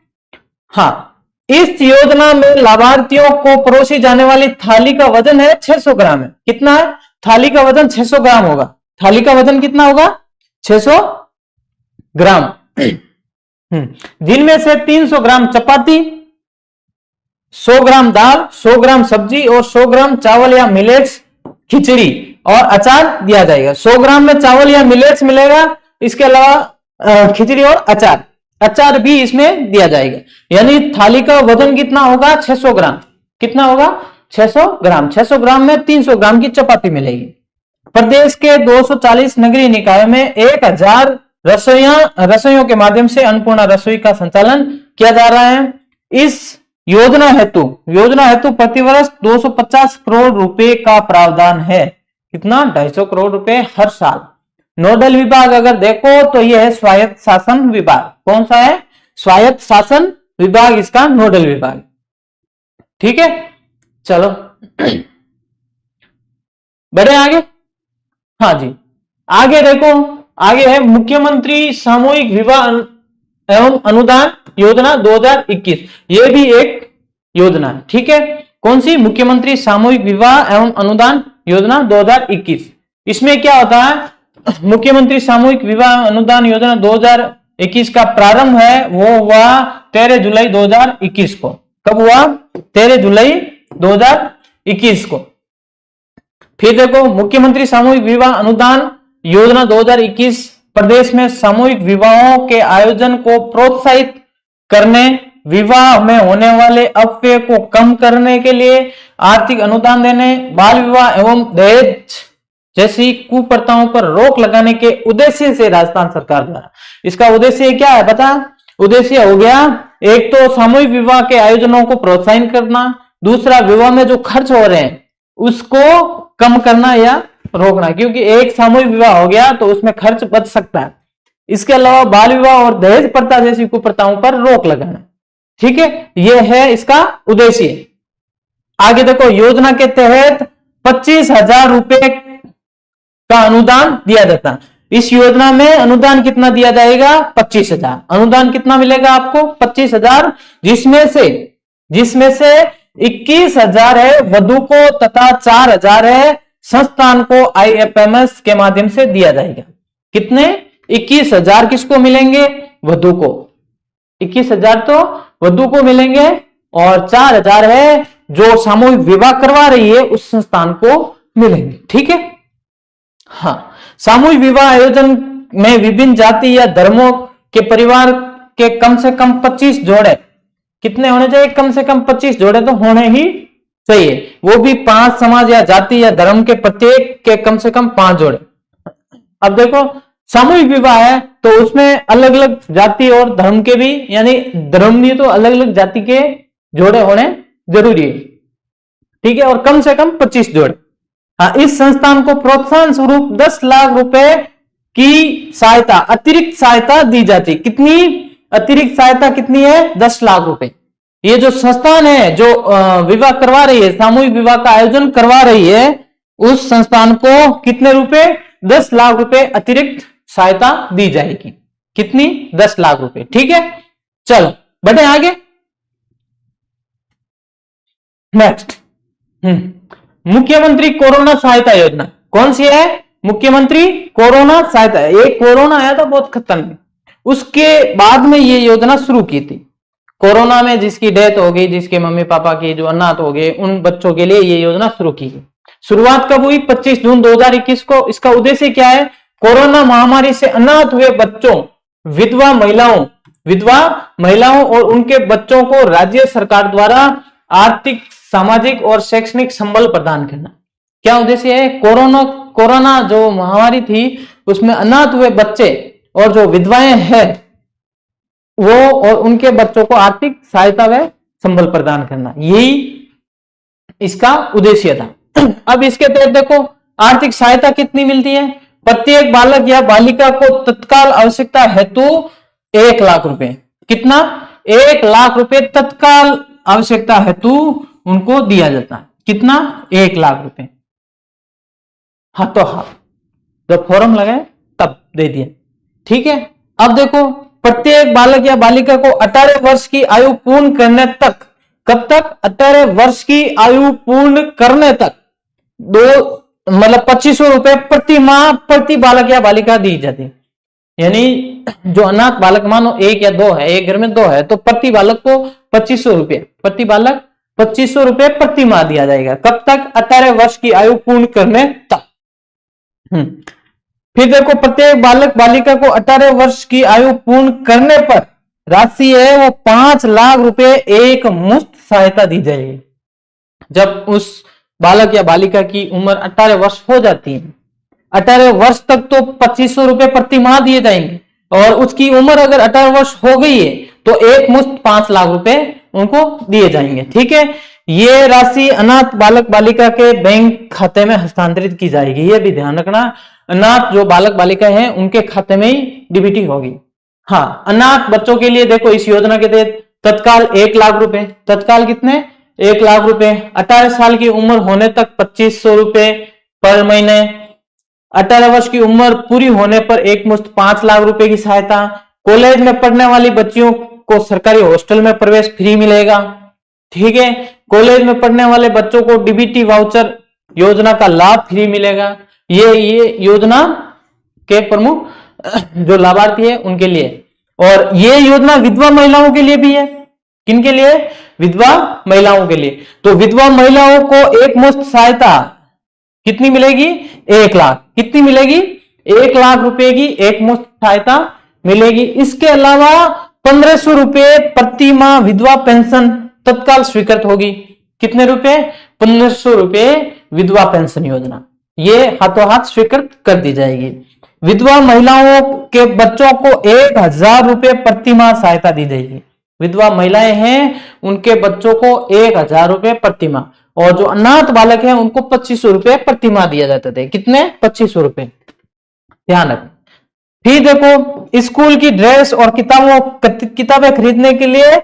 हाँ, इस योजना में लाभार्थियों को परोसी जाने वाली थाली का वजन है 600 ग्राम है। कितना है? थाली का वजन 600 ग्राम होगा। थाली का वजन कितना होगा? 600 ग्राम। जिनमें से 300 ग्राम चपाती, 100 ग्राम दाल, 100 ग्राम सब्जी और 100 ग्राम चावल या मिलेट्स, खिचड़ी और अचार दिया जाएगा। 100 ग्राम में चावल या मिलेट्स मिलेगा, इसके अलावा खिचड़ी और अचार भी इसमें दिया जाएगा। यानी थाली का वजन कितना होगा? 600 ग्राम। कितना होगा? 600 ग्राम। 600 ग्राम में 300 ग्राम की चपाती मिलेगी। प्रदेश के 240 नगरीय निकायों में 1000 रसोइयों के माध्यम से अन्नपूर्णा रसोई का संचालन किया जा रहा है। इस योजना हेतु प्रतिवर्ष 250 करोड़ रुपए का प्रावधान है। कितना? 250 करोड़ रुपए हर साल। नोडल विभाग अगर देखो तो यह है स्वायत्त शासन विभाग। कौन सा है? स्वायत्त शासन विभाग इसका नोडल विभाग। ठीक है, चलो बढ़े आगे। हाँ जी, आगे देखो, आगे है मुख्यमंत्री सामूहिक विवाह एवं अनुदान योजना 2021। ये भी एक योजना है। ठीक है, कौन सी? मुख्यमंत्री सामूहिक विवाह एवं अनुदान योजना 2021। इसमें क्या होता है? मुख्यमंत्री सामूहिक विवाह अनुदान योजना 2021 का प्रारंभ है वो हुआ 13 जुलाई 2021 को। कब हुआ? 13 जुलाई 2021 को। फिर देखो, मुख्यमंत्री सामूहिक विवाह अनुदान योजना 2021 प्रदेश में सामूहिक विवाहों के आयोजन को प्रोत्साहित करने, विवाह में होने वाले अपव्यय को कम करने के लिए आर्थिक अनुदान देने, बाल विवाह एवं दहेज जैसी कुप्रथाओं पर रोक लगाने के उद्देश्य से राजस्थान सरकार द्वारा। इसका उद्देश्य क्या है? बता। उद्देश्य हो गया, एक तो सामूहिक विवाह के आयोजनों को प्रोत्साहित करना, दूसरा विवाह में जो खर्च हो रहे हैं उसको कम करना या रोकना, क्योंकि एक सामूहिक विवाह हो गया तो उसमें खर्च बच सकता है। इसके अलावा बाल विवाह और दहेज प्रथा जैसी कुप्रथाओं पर रोक लगाना। ठीक है, यह है इसका उद्देश्य। आगे देखो, योजना के तहत 25,000 रुपए का अनुदान दिया जाता है। इस योजना में अनुदान कितना दिया जाएगा? 25,000। अनुदान कितना मिलेगा आपको? 25,000, जिसमें से 21,000 है वधु को तथा 4,000 है संस्थान को IFMS के माध्यम से दिया जाएगा। कितने? 21,000 किसको मिलेंगे? वधु को। 21,000 तो वधु को मिलेंगे और 4,000 है जो सामूहिक विवाह करवा रही है उस संस्थान को मिलेंगे। ठीक है। हाँ, सामूहिक विवाह आयोजन में विभिन्न जाति या धर्मों के परिवार के कम से कम 25 जोड़े। कितने होने चाहिए? कम से कम 25 जोड़े तो होने ही चाहिए, वो भी 5 समाज या जाति या धर्म के प्रत्येक के कम से कम 5 जोड़े। अब देखो, सामूहिक विवाह है तो उसमें अलग अलग जाति और धर्म के भी, यानी धर्म भी तो अलग अलग जाति के जोड़े होने जरूरी है। ठीक है, और कम से कम 25 जोड़े। हाँ, इस संस्थान को प्रोत्साहन स्वरूप 10 लाख रुपए की सहायता, अतिरिक्त सहायता दी जाती। कितनी अतिरिक्त सहायता कितनी है? 10 लाख रुपए। ये जो संस्थान है जो विवाह करवा रही है, सामूहिक विवाह का आयोजन करवा रही है, उस संस्थान को कितने रुपए? 10 लाख रुपए अतिरिक्त सहायता दी जाएगी। कितनी? 10 लाख रुपए। ठीक है, चलो बढ़े आगे। नेक्स्ट, मुख्यमंत्री कोरोना सहायता योजना कौन सी है? मुख्यमंत्री कोरोना सहायता। ये कोरोना आया था बहुत खतरनाक, उसके बाद में ये योजना शुरू की थी। कोरोना में जिसकी डेथ हो गई, जिसके मम्मी पापा की जो अनाथ हो गए, उन बच्चों के लिए ये योजना शुरू की गई। शुरुआत कब हुई? 25 जून 2021 को। इसका उद्देश्य क्या है? कोरोना महामारी से अनाथ हुए बच्चों, विधवा महिलाओं और उनके बच्चों को राज्य सरकार द्वारा आर्थिक, सामाजिक और शैक्षणिक संबल प्रदान करना। क्या उद्देश्य है? कोरोना जो महामारी थी उसमें अनाथ हुए बच्चे और जो विधवाएं हैं वो और उनके बच्चों को आर्थिक सहायता व संबल प्रदान करना, यही इसका उद्देश्य था। अब इसके तहत देखो आर्थिक सहायता कितनी मिलती है? प्रत्येक बालक या बालिका को तत्काल आवश्यकता हेतु 1 लाख रुपए। कितना? 1 लाख रुपए तत्काल आवश्यकता हेतु उनको दिया जाता है। कितना? 1 लाख रुपए हाथों हाथ, जब फॉर्म लगाए तब दे दिया। ठीक है, अब देखो प्रत्येक बालक या बालिका को 18 वर्ष की आयु पूर्ण करने तक, कब तक? 18 वर्ष की आयु पूर्ण करने तक 2500 रुपए प्रति माह प्रति बालक या बालिका दी जाती है। यानी जो अनाथ बालक, मानो 1 या 2 है, एक घर में 2 है, तो प्रति बालक को 2500 रुपए, प्रति बालक 2500 रुपए प्रति माह दिया जाएगा। कब तक? 18 वर्ष की आयु पूर्ण करने तक। फिर देखो प्रत्येक बालक बालिका को 18 वर्ष की आयु पूर्ण करने पर राशि है वो 5 लाख रुपए एक मुश्त सहायता दी जाएगी। जब उस बालक या बालिका की उम्र 18 वर्ष हो जाती है, 18 वर्ष तक तो 2500 रुपए प्रति माह दिए जाएंगे, और उसकी उम्र अगर 18 वर्ष हो गई है तो एक मुश्त 5 लाख रुपए उनको दिए जाएंगे। ठीक है, ये राशि अनाथ बालक बालिका के बैंक खाते में हस्तांतरित की जाएगी। ये भी ध्यान रखना, अनाथ जो बालक बालिका हैं उनके खाते में ही डीबीटी होगी। हाँ, अनाथ बच्चों के लिए देखो इस योजना के तहत तत्काल 1 लाख रुपए, तत्काल कितने? 1 लाख रुपए। 18 साल की उम्र होने तक 2500 रुपए पर महीने। 18 वर्ष की उम्र पूरी होने पर एक मुश्त 5 लाख रुपए की सहायता। कॉलेज में पढ़ने वाली बच्चियों को सरकारी हॉस्टल में प्रवेश फ्री मिलेगा। ठीक है, कॉलेज में पढ़ने वाले बच्चों को डीबीटी वाउचर योजना का लाभ फ्री मिलेगा। ये योजना के प्रमुख जो लाभार्थी है उनके लिए। और ये योजना विधवा महिलाओं के लिए भी है। किनके लिए? विधवा महिलाओं के लिए। तो विधवा महिलाओं को एक मुश्त सहायता कितनी मिलेगी? 1 लाख। कितनी मिलेगी? 1 लाख रुपए की एक मुश्त सहायता मिलेगी। इसके अलावा 1500 रुपए प्रति माह विधवा पेंशन तत्काल स्वीकृत होगी। कितने रुपए? 1500 रुपए विधवा पेंशन योजना, ये हाथों हाथ स्वीकृत कर दी जाएगी। विधवा महिलाओं के बच्चों को 1000 रुपए प्रति माह सहायता दी जाएगी। विधवा महिलाएं हैं उनके बच्चों को 1000 रुपए प्रति माह, और जो अनाथ बालक हैं उनको 2500 रुपए प्रति माह दिया जाते थे। कितने? 2500 रुपए। ध्यान रखें। फिर देखो स्कूल की ड्रेस और किताबें खरीदने के लिए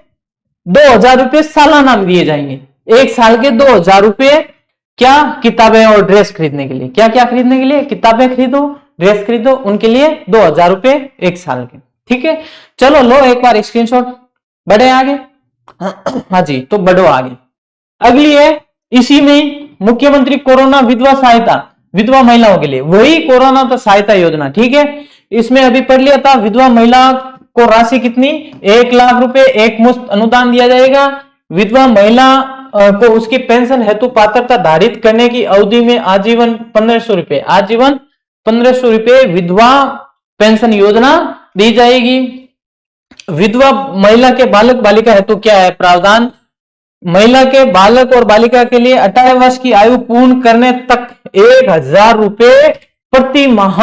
2000 रुपए सालाना दिए जाएंगे। एक साल के 2000 रुपए क्या? किताबें और ड्रेस खरीदने के लिए। क्या क्या खरीदने के लिए? किताबें खरीदो, ड्रेस खरीदो, उनके लिए 2000 रुपए एक साल के। ठीक है, चलो लो एक बार स्क्रीनशॉट। बढ़े आगे? हाँ जी, तो बढ़ो आगे। अगली है इसी में मुख्यमंत्री कोरोना विधवा सहायता, विधवा महिलाओं के लिए, वही कोरोना तो सहायता योजना। ठीक है, इसमें अभी पढ़ लिया था। विधवा महिला को राशि कितनी? 1 लाख रुपए एक मुश्त अनुदान दिया जाएगा। विधवा महिला को उसकी पेंशन हेतु पात्रता धारित करने की अवधि में आजीवन 1500 रुपए, आजीवन 1500 रुपए विधवा पेंशन योजना दी जाएगी। विधवा महिला के बालक बालिका हेतु क्या है प्रवधान? महिला के बालक और बालिका के लिए 18 वर्ष की आयु पूर्ण करने तक 1000 रुपए प्रति माह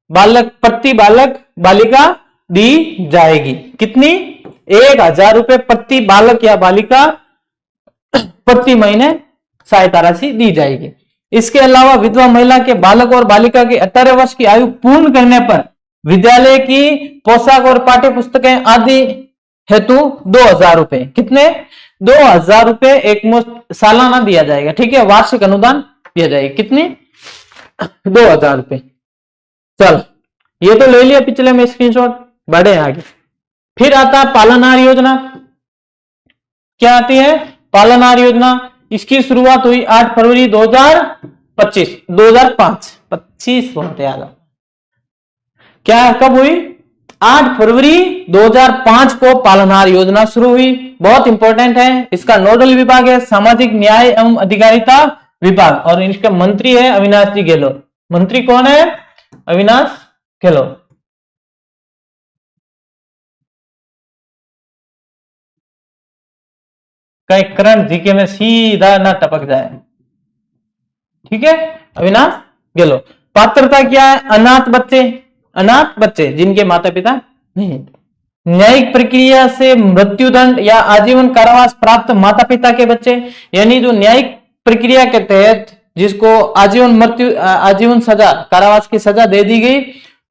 प्रति बालक बालिका दी जाएगी। कितनी? 1000 रुपए प्रति बालक या बालिका प्रति महीने सहायता राशि दी जाएगी। इसके अलावा विधवा महिला के बालक और बालिका की 18 वर्ष की आयु पूर्ण करने पर विद्यालय की पोशाक और पाठ्य पुस्तकें आदि हेतु 2,000 रुपए, कितने 2,000 रुपए एक मुश्त सालाना दिया जाएगा। ठीक है, वार्षिक अनुदान दिया जाएगा, कितनी 2,000 रुपए। चल ये तो ले लिया पिछले में स्क्रीनशॉट, बढ़े आगे। फिर आता है पालनहार योजना। क्या आती है पालनहार योजना? इसकी शुरुआत हुई 8 फरवरी 2025 25 बहुत याद। क्या कब हुई? 8 फरवरी 2005 को पालनहार योजना शुरू हुई। बहुत इंपॉर्टेंट है। इसका नोडल विभाग है सामाजिक न्याय एवं अधिकारिता विभाग और इसका मंत्री है अविनाश जी गहलोत। मंत्री कौन है? अविनाश गहलोत। कहीं करंट जीके में सीधा ना टपक जाए। ठीक है, अविनाश गहलोत। पात्रता क्या है? अनाथ बच्चे जिनके माता पिता नहीं। न्यायिक प्रक्रिया से मृत्युदंड या आजीवन कारावास प्राप्त माता पिता के बच्चे, यानी जो न्यायिक प्रक्रिया के तहत जिसको आजीवन सजा कारावास की सजा दे दी गई,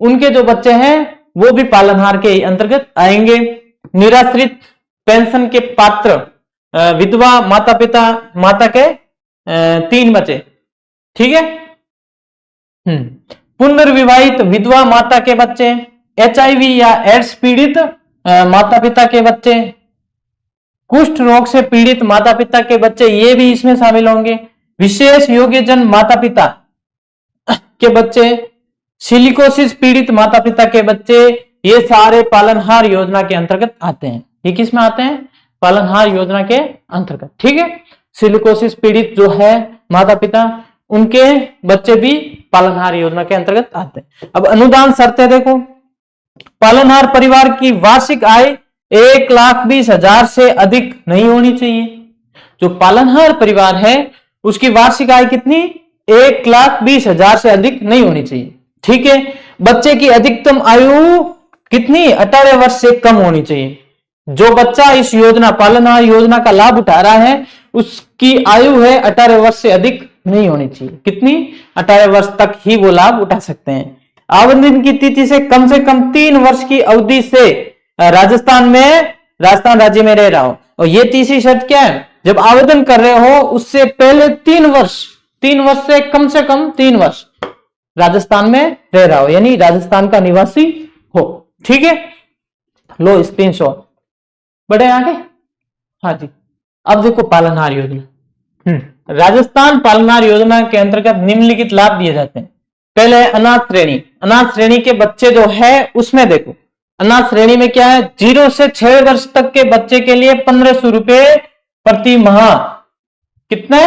उनके जो बच्चे हैं वो भी पालनहार के अंतर्गत आएंगे। निराश्रित पेंशन के पात्र विधवा माता के 3 बच्चे। ठीक है। पुनर्विवाहित विधवा माता के बच्चे, HIV या एड्स पीड़ित माता पिता के बच्चे, कुष्ठ रोग से पीड़ित माता पिता के बच्चे, ये भी इसमें शामिल होंगे। विशेष योग्यजन माता पिता के बच्चे, सिलिकोसिस पीड़ित माता पिता के बच्चे, ये सारे पालनहार योजना के अंतर्गत आते हैं। ये किस में आते हैं? पालनहार योजना के अंतर्गत। ठीक है, सिलिकोसिस पीड़ित जो है माता पिता, उनके बच्चे भी पालनहार योजना के अंतर्गत आते हैं। अब अनुदान शर्तें देखो। पालनहार परिवार की वार्षिक आय 1,20,000 से अधिक नहीं होनी चाहिए। जो पालनहार परिवार है उसकी वार्षिक आय कितनी? 1,20,000 से अधिक नहीं होनी चाहिए। ठीक है। बच्चे की अधिकतम आयु कितनी? 18 वर्ष से कम होनी चाहिए। जो बच्चा इस योजना पालनहार योजना का लाभ उठा रहा है उसकी आयु है 18 वर्ष से अधिक नहीं होनी चाहिए। कितनी? 18 वर्ष तक ही वो लाभ उठा सकते हैं। आवेदन की तिथि से कम 3 वर्ष की अवधि से राजस्थान राज्य में रह रहा हो। और ये तीसरी शर्त क्या है? जब आवेदन कर रहे हो उससे पहले 3 वर्ष से कम 3 वर्ष राजस्थान में रह रहा हो, यानी राजस्थान का निवासी हो। ठीक है, लो स्क्रीनशॉट। बढ़े आगे। हाँ जी, अब देखो पालनहार योजना। राजस्थान पालनहार योजना के अंतर्गत निम्नलिखित लाभ दिए जाते हैं। पहले है अनाथ श्रेणी। अनाथ श्रेणी के बच्चे जो है उसमें देखो, अनाथ श्रेणी में क्या है? 0 से 6 वर्ष तक के बच्चे के लिए 1,500 रुपए प्रति माह। कितने?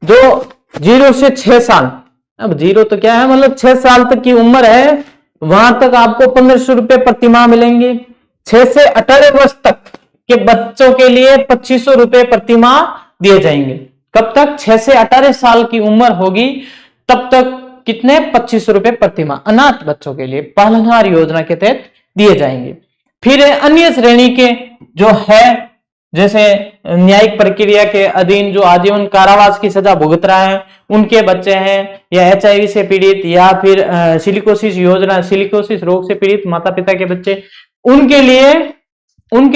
जो 0 से 6 साल, अब 0 तो क्या है, मतलब 6 साल तक की उम्र है, वहां तक आपको 1,500 रुपए प्रति माह मिलेंगे। 6 से 18 वर्ष तक के बच्चों के लिए 2,500 रुपए प्रति माह दिए जाएंगे। कब तक? 6 से 18 साल की उम्र होगी तब तक कितने? 2,500 रुपए प्रति माह अनाथ बच्चों के लिए पालनहार योजना के तहत दिए जाएंगे। फिर अन्य श्रेणी के जो है, जैसे न्यायिक प्रक्रिया के अधीन जो आजीवन कारावास की सजा भुगत रहा है उनके बच्चे हैं, या HIV से पीड़ित, या फिर सिलिकोसिस रोग से पीड़ित माता पिता के बच्चे, उनके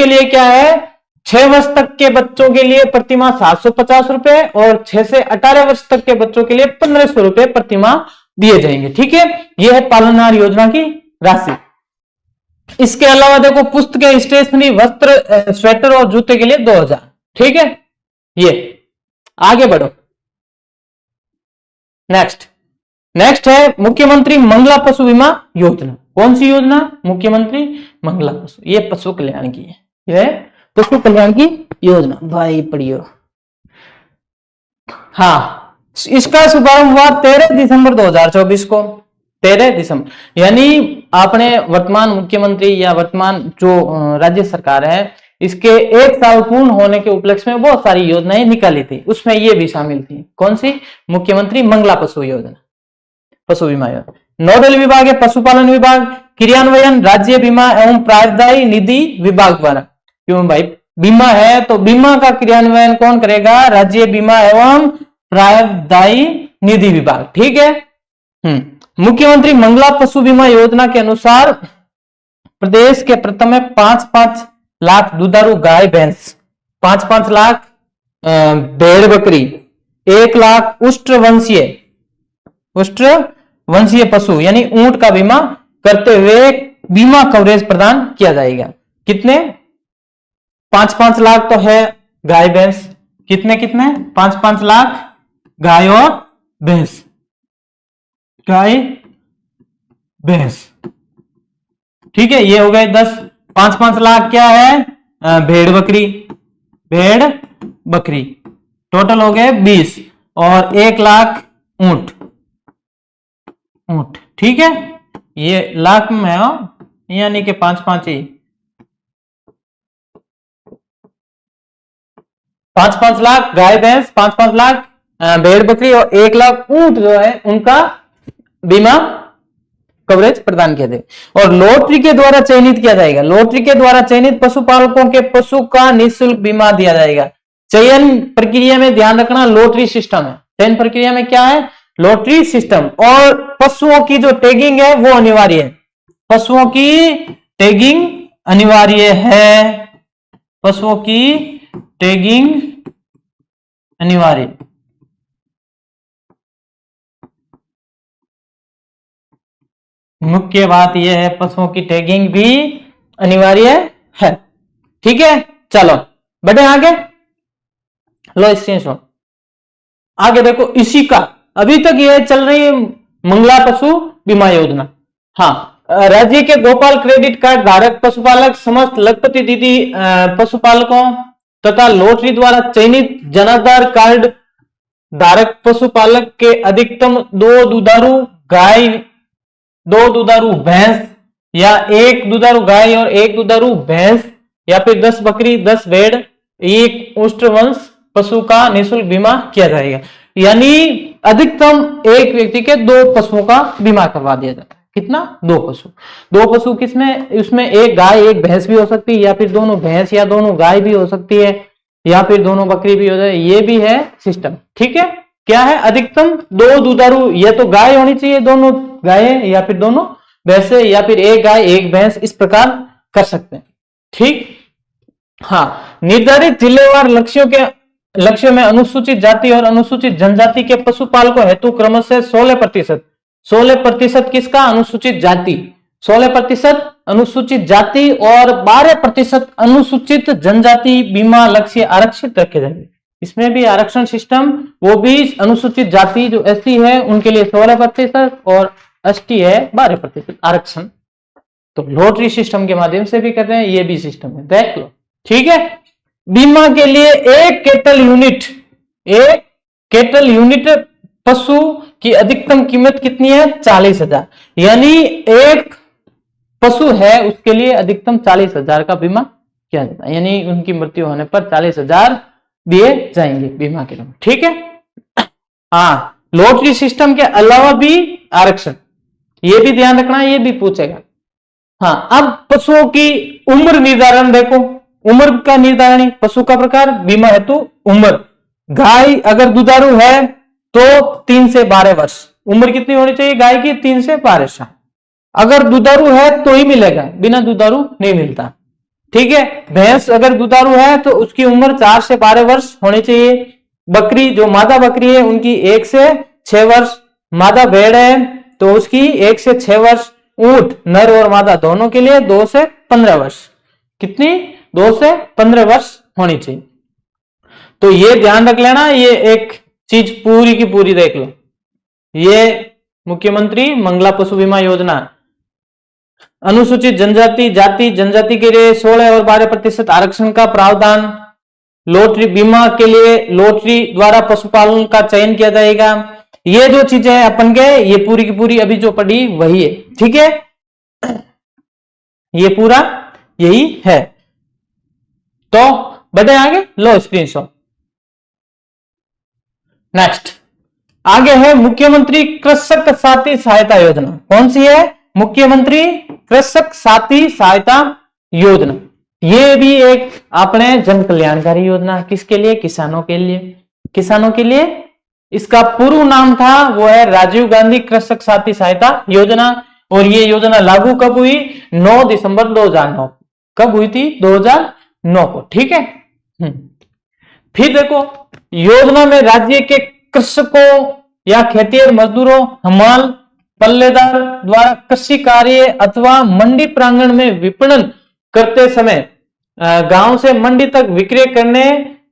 लिए क्या है? 6 वर्ष तक के बच्चों के लिए प्रति माह 750 रुपए और 6 से 18 वर्ष तक के बच्चों के लिए 1,500 रुपए प्रति माह दिए जाएंगे। ठीक है, यह है पालनहार योजना की राशि। इसके अलावा देखो पुस्तकें, स्टेशनरी, वस्त्र, स्वेटर और जूते के लिए 2,000। ठीक है, ये आगे बढ़ो। नेक्स्ट है मुख्यमंत्री मंगला पशु बीमा योजना। कौन सी योजना? मुख्यमंत्री मंगला पशु, ये पशु कल्याण की है, यह पशु कल्याण की योजना। भाई पढ़ियो। हाँ, इसका शुभारंभ हुआ 13 दिसंबर 2024 को। 13 दिसंबर, यानी आपने वर्तमान मुख्यमंत्री या वर्तमान जो राज्य सरकार है, इसके 1 साल पूर्ण होने के उपलक्ष्य में बहुत सारी योजनाएं निकाली थी, उसमें ये भी शामिल थी। कौन सी? मुख्यमंत्री मंगला पशु योजना, पशु बीमा योजना। नोडल विभाग है पशुपालन विभाग। क्रियान्वयन राज्य बीमा एवं प्रावधायी निधि विभाग द्वारा। क्यों भाई? बीमा है तो बीमा का क्रियान्वयन कौन करेगा? राज्य बीमा एवं प्रावधायी निधि विभाग, ठीक है। मुख्यमंत्री मंगला पशु बीमा योजना के अनुसार प्रदेश के प्रथम में 5-5 लाख दुधारू गाय भैंस, 5-5 लाख भेड़ बकरी, 1 लाख उष्ट्रवंशीय पशु यानी ऊंट का बीमा करते हुए बीमा कवरेज प्रदान किया जाएगा। कितने? 5-5 लाख तो है गाय भैंस, कितने 5-5 लाख गाय और भैंस, गाय भैंस, ठीक है। ये हो गए 10। 5-5 लाख क्या है? भेड़ बकरी, टोटल हो गए 20, और 1 लाख ऊंट, ठीक है। ये लाख में हो, यानी कि 5-5 ही, 5-5 लाख गाय भैंस, 5-5 लाख भेड़ बकरी और 1 लाख ऊंट जो है उनका बीमा कवरेज प्रदान किया जाएगा। और लॉटरी के द्वारा चयनित किया जाएगा। लॉटरी के द्वारा चयनित पशुपालकों के पशु का निःशुल्क बीमा दिया जाएगा। चयन प्रक्रिया में ध्यान रखना, लॉटरी सिस्टम है। चयन प्रक्रिया में क्या है? Lottery system. और पशुओं की जो टैगिंग है वो अनिवार्य है। पशुओं की टैगिंग अनिवार्य है। पशुओं की टैगिंग अनिवार्य। मुख्य बात यह है, पशुओं की टैगिंग भी अनिवार्य है, ठीक है। चलो बढ़े आगे, लो स्क्रीनशॉट। आगे देखो, इसी का अभी तक यह चल रही है मंगला पशु बीमा योजना। हाँ, राज्य के गोपाल क्रेडिट कार्ड धारक पशुपालक समस्त लखपति दीदी पशुपालकों तथा लॉटरी द्वारा चयनित जनाधार कार्ड धारक पशुपालक के अधिकतम 2 दुधारू गाय, 2 दुधारू भैंस, या 1 दुधारू गाय और 1 दुधारू भैंस, या फिर 10 बकरी, 10 भेड़, 1 उष्ट्रवंश पशु का निःशुल्क बीमा किया जाएगा। यानी अधिकतम एक व्यक्ति के 2 पशुओं का बीमा करवा दिया जाता है। कितना? 2 पशु। 2 पशु किसमें? उसमें 1 गाय 1 भैंस भी हो सकती है, या फिर दोनों भैंस या दोनों गाय भी हो सकती है, या फिर दोनों बकरी भी हो जाए। ये भी है सिस्टम, ठीक है। क्या है? अधिकतम 2 दुधारू, या तो गाय होनी चाहिए, दोनों गाय, या फिर दोनों भैंसे, या फिर 1 गाय 1 भैंस, इस प्रकार कर सकते हैं, ठीक। हाँ, निर्धारित जिलेवार लक्ष्यों में अनुसूचित जाति और अनुसूचित जनजाति के पशुपालकों हेतु क्रमशः 16% किसका? अनुसूचित जाति, 16% अनुसूचित जाति और 12% अनुसूचित जनजाति बीमा लक्ष्य आरक्षित रखे जाएंगे। इसमें भी आरक्षण सिस्टम, वो भी अनुसूचित जाति जो एससी है उनके लिए 16% और एसटी है 12% आरक्षण। तो लॉटरी सिस्टम के माध्यम से भी कर रहे हैं, ये भी सिस्टम है, देख लो, ठीक है। बीमा के लिए एक कैटल यूनिट पशु की अधिकतम कीमत कितनी है? 40,000। यानी एक पशु है उसके लिए अधिकतम 40,000 का बीमा किया जाता है। यानी उनकी मृत्यु होने पर 40,000 दिए जाएंगे बीमा के लिए, ठीक है। हाँ, लॉटरी सिस्टम के अलावा भी आरक्षण, ये भी ध्यान रखना, ये भी पूछेगा। हाँ, अब पशुओं की उम्र निर्धारण देखो, उम्र का निर्धारण, पशु का प्रकार, बीमा हेतु उम्र। गाय अगर दुधारू है तो 3 से 12 वर्ष उम्र कितनी होनी चाहिए गाय की? 3 से 12 साल। अगर दुधारू है तो ही मिलेगा, बिना दुधारू नहीं मिलता, ठीक है। भैंस अगर दुधारू है तो उसकी उम्र 4 से 12 वर्ष होनी चाहिए। बकरी जो मादा बकरी है उनकी 1 से 6 वर्ष। मादा भेड़ है तो उसकी 1 से 6 वर्ष। ऊंट नर और मादा दोनों के लिए 2 से 15 वर्ष। कितनी? 2 से 15 वर्ष होनी चाहिए। तो ये ध्यान रख लेना, ये एक चीज पूरी की पूरी देख लो। ये मुख्यमंत्री मंगला पशु बीमा योजना, अनुसूचित जनजाति के लिए 16 और 12% आरक्षण का प्रावधान। लॉटरी बीमा के लिए लॉटरी द्वारा पशुपालन का चयन किया जाएगा। ये जो चीजें हैं अपन के, ये पूरी की पूरी अभी जो पढ़ी वही है, ठीक है। ये पूरा यही है। तो बढ़े आगे, लो स्क्रीनशॉट। नेक्स्ट आगे है मुख्यमंत्री कृषक साथी सहायता योजना। कौन सी है? मुख्यमंत्री कृषक साथी सहायता योजना। ये भी एक अपने जन कल्याणकारी योजना। किसके लिए? किसानों के लिए। किसानों के लिए इसका पूर्व नाम था वो है राजीव गांधी कृषक साथी सहायता योजना। और ये योजना लागू कब हुई? 9 दिसंबर 2009। कब हुई थी? 2009 को। ठीक है। फिर देखो, योजना में राज्य के कृषकों या खेतिहर मजदूरों, हमाल, पल्लेदार द्वारा कृषि कार्य अथवा मंडी प्रांगण में विपणन करते समय गांव से मंडी तक विक्रय करने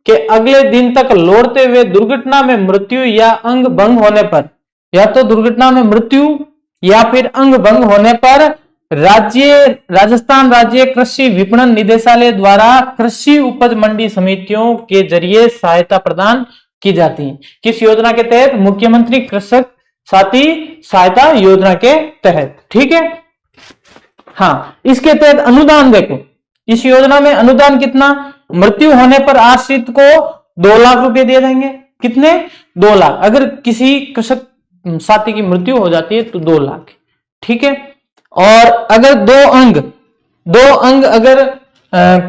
के अगले दिन तक लौटते हुए दुर्घटना में मृत्यु या अंग भंग होने पर, या तो दुर्घटना में मृत्यु या फिर अंग भंग होने पर राजस्थान राज्य कृषि विपणन निदेशालय द्वारा कृषि उपज मंडी समितियों के जरिए सहायता प्रदान की जाती है। किस योजना के तहत? मुख्यमंत्री कृषक साथी सहायता योजना के तहत। ठीक है। हाँ, इसके तहत अनुदान देखो, इस योजना में अनुदान कितना? मृत्यु होने पर आश्रित को 2 लाख रुपए दिए जाएंगे। कितने? 2 लाख। अगर किसी कृषक साथी की मृत्यु हो जाती है तो 2 लाख। ठीक है। और अगर दो अंग अगर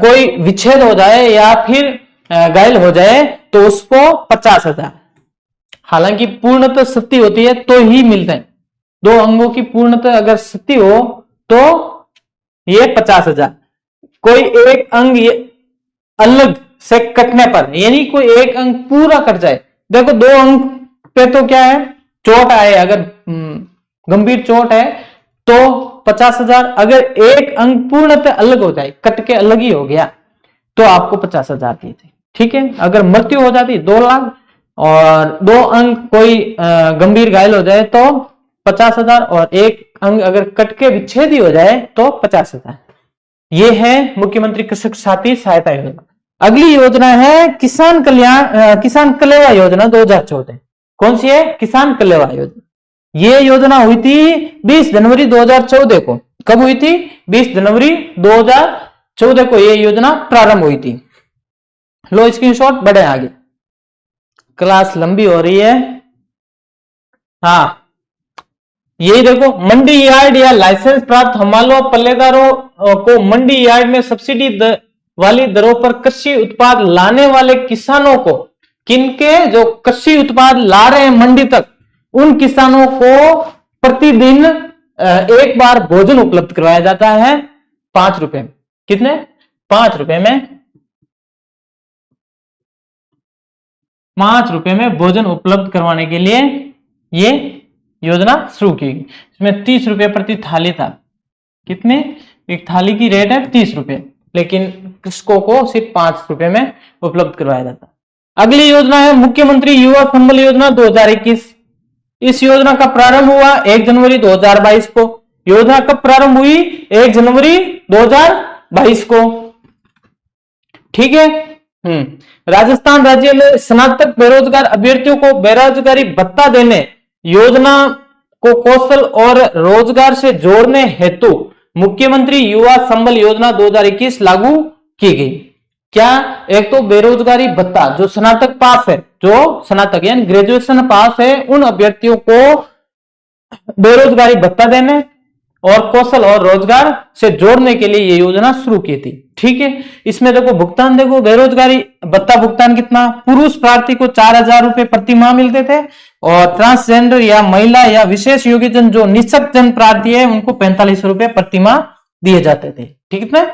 कोई विच्छेद हो जाए या फिर घायल हो जाए तो उसको 50,000। हालांकि पूर्णतः क्षति होती है तो ही मिलते हैं। 2 अंगों की पूर्णतः अगर क्षति हो तो ये 50,000। कोई एक अंग अलग से कटने पर, यानी कोई एक अंग पूरा कट जाए, देखो 2 अंग पे तो क्या है, चोट आए, अगर गंभीर चोट है तो 50,000। अगर एक अंग पूर्णतः अलग हो जाए, कट के अलग ही हो गया, तो आपको 50,000 दिए थे। ठीक है। अगर मृत्यु हो जाती 2 लाख, और 2 अंग कोई गंभीर घायल हो जाए तो 50,000, और एक अंग अगर कट के विच्छेद ही हो जाए तो 50,000। ये है मुख्यमंत्री कृषक साथी सहायता योजना। अगली योजना है किसान कलेवा योजना 2014। कौन सी है? किसान कलेवा योजना। ये योजना हुई थी 20 जनवरी 2014 को। कब हुई थी? 20 जनवरी 2014 को ये योजना प्रारंभ हुई थी। लो स्क्रीनशॉट, बढ़े आगे, क्लास लंबी हो रही है। हाँ, यही देखो, मंडी यार्ड या लाइसेंस प्राप्त हमालों पल्लेदारों को मंडी यार्ड में सब्सिडी वाली दरों पर कृषि उत्पाद लाने वाले किसानों को, किनके? जो कृषि उत्पाद ला रहे हैं मंडी तक, उन किसानों को प्रतिदिन एक बार भोजन उपलब्ध करवाया जाता है 5 रुपए में। कितने? 5 रुपए में। 5 रुपए में भोजन उपलब्ध करवाने के लिए ये योजना शुरू की गई। इसमें 30 रुपए प्रति थाली था। कितने? एक थाली की रेट है 30 रुपए, लेकिन कृषकों को सिर्फ 5 रुपए में उपलब्ध करवाया जाता। अगली योजना है मुख्यमंत्री युवा संबल योजना 2021। इस योजना का प्रारंभ हुआ 1 जनवरी 2022 को। योजना कब प्रारंभ हुई? 1 जनवरी 2022 को। ठीक है। राजस्थान राज्य में स्नातक बेरोजगार अभ्यर्थियों को बेरोजगारी भत्ता देने, योजना को कौशल और रोजगार से जोड़ने हेतु मुख्यमंत्री युवा संबल योजना 2021 लागू की गई। क्या? एक तो बेरोजगारी भत्ता, जो स्नातक पास है, जो स्नातक यानी ग्रेजुएशन पास है, उन अभ्यर्थियों को बेरोजगारी भत्ता देने और कौशल और रोजगार से जोड़ने के लिए ये योजना शुरू की थी। ठीक है। इसमें देखो भुगतान, देखो बेरोजगारी भत्ता भुगतान कितना? पुरुष प्रार्थी को 4,000 रुपए प्रति माह मिलते थे, और ट्रांसजेंडर या महिला या विशेष योग्यजन जो निःशक्त जन प्रार्थी है उनको 4500 रुपए प्रति माह दिए जाते थे। ठीक है।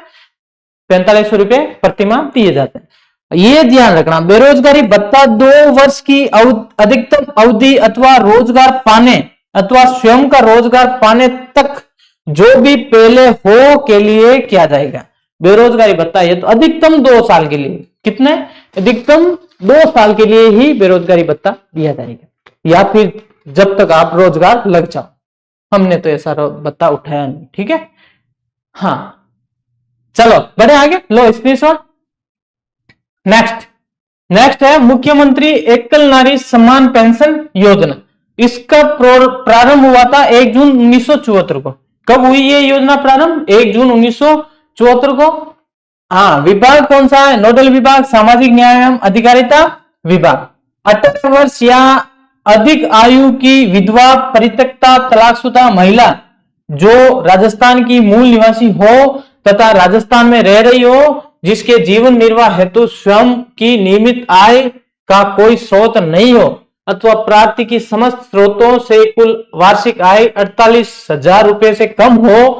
4500 रुपए प्रति माह दिए जाते हैं। ये ध्यान रखना, बेरोजगारी भत्ता 2 वर्ष की अधिकतम अवधि अथवा रोजगार पाने अथवा स्वयं का रोजगार पाने तक जो भी पहले हो के लिए किया जाएगा। बेरोजगारी भत्ता ये तो अधिकतम 2 साल के लिए। कितने? अधिकतम 2 साल के लिए ही बेरोजगारी भत्ता दिया जाएगा, या फिर जब तक आप रोजगार लग जाओ। हमने तो ऐसा भत्ता उठाया नहीं। ठीक है। हाँ, चलो बढ़े आगे। लो स्क्रीनशॉट। नेक्स्ट है मुख्यमंत्री एकल नारी सम्मान पेंशन योजना। इसका प्रारंभ हुआ था 1 जून 1974 को। कब हुई ये योजना प्रारंभ? 1 जून 1974 को। हाँ, विभाग कौन सा है? नोडल विभाग सामाजिक न्याय एवं अधिकारिता विभाग। 18 वर्ष या अधिक आयु की विधवा, परित्यक्ता, तलाकशुदा महिला जो राजस्थान की मूल निवासी हो तथा राजस्थान में रह रही हो, जिसके जीवन निर्वाह हेतु स्वयं की नियमित आय का कोई स्रोत नहीं हो, अथवा प्राप्ति की समस्त स्रोतों से कुल वार्षिक आय 48,000 रुपए से कम हो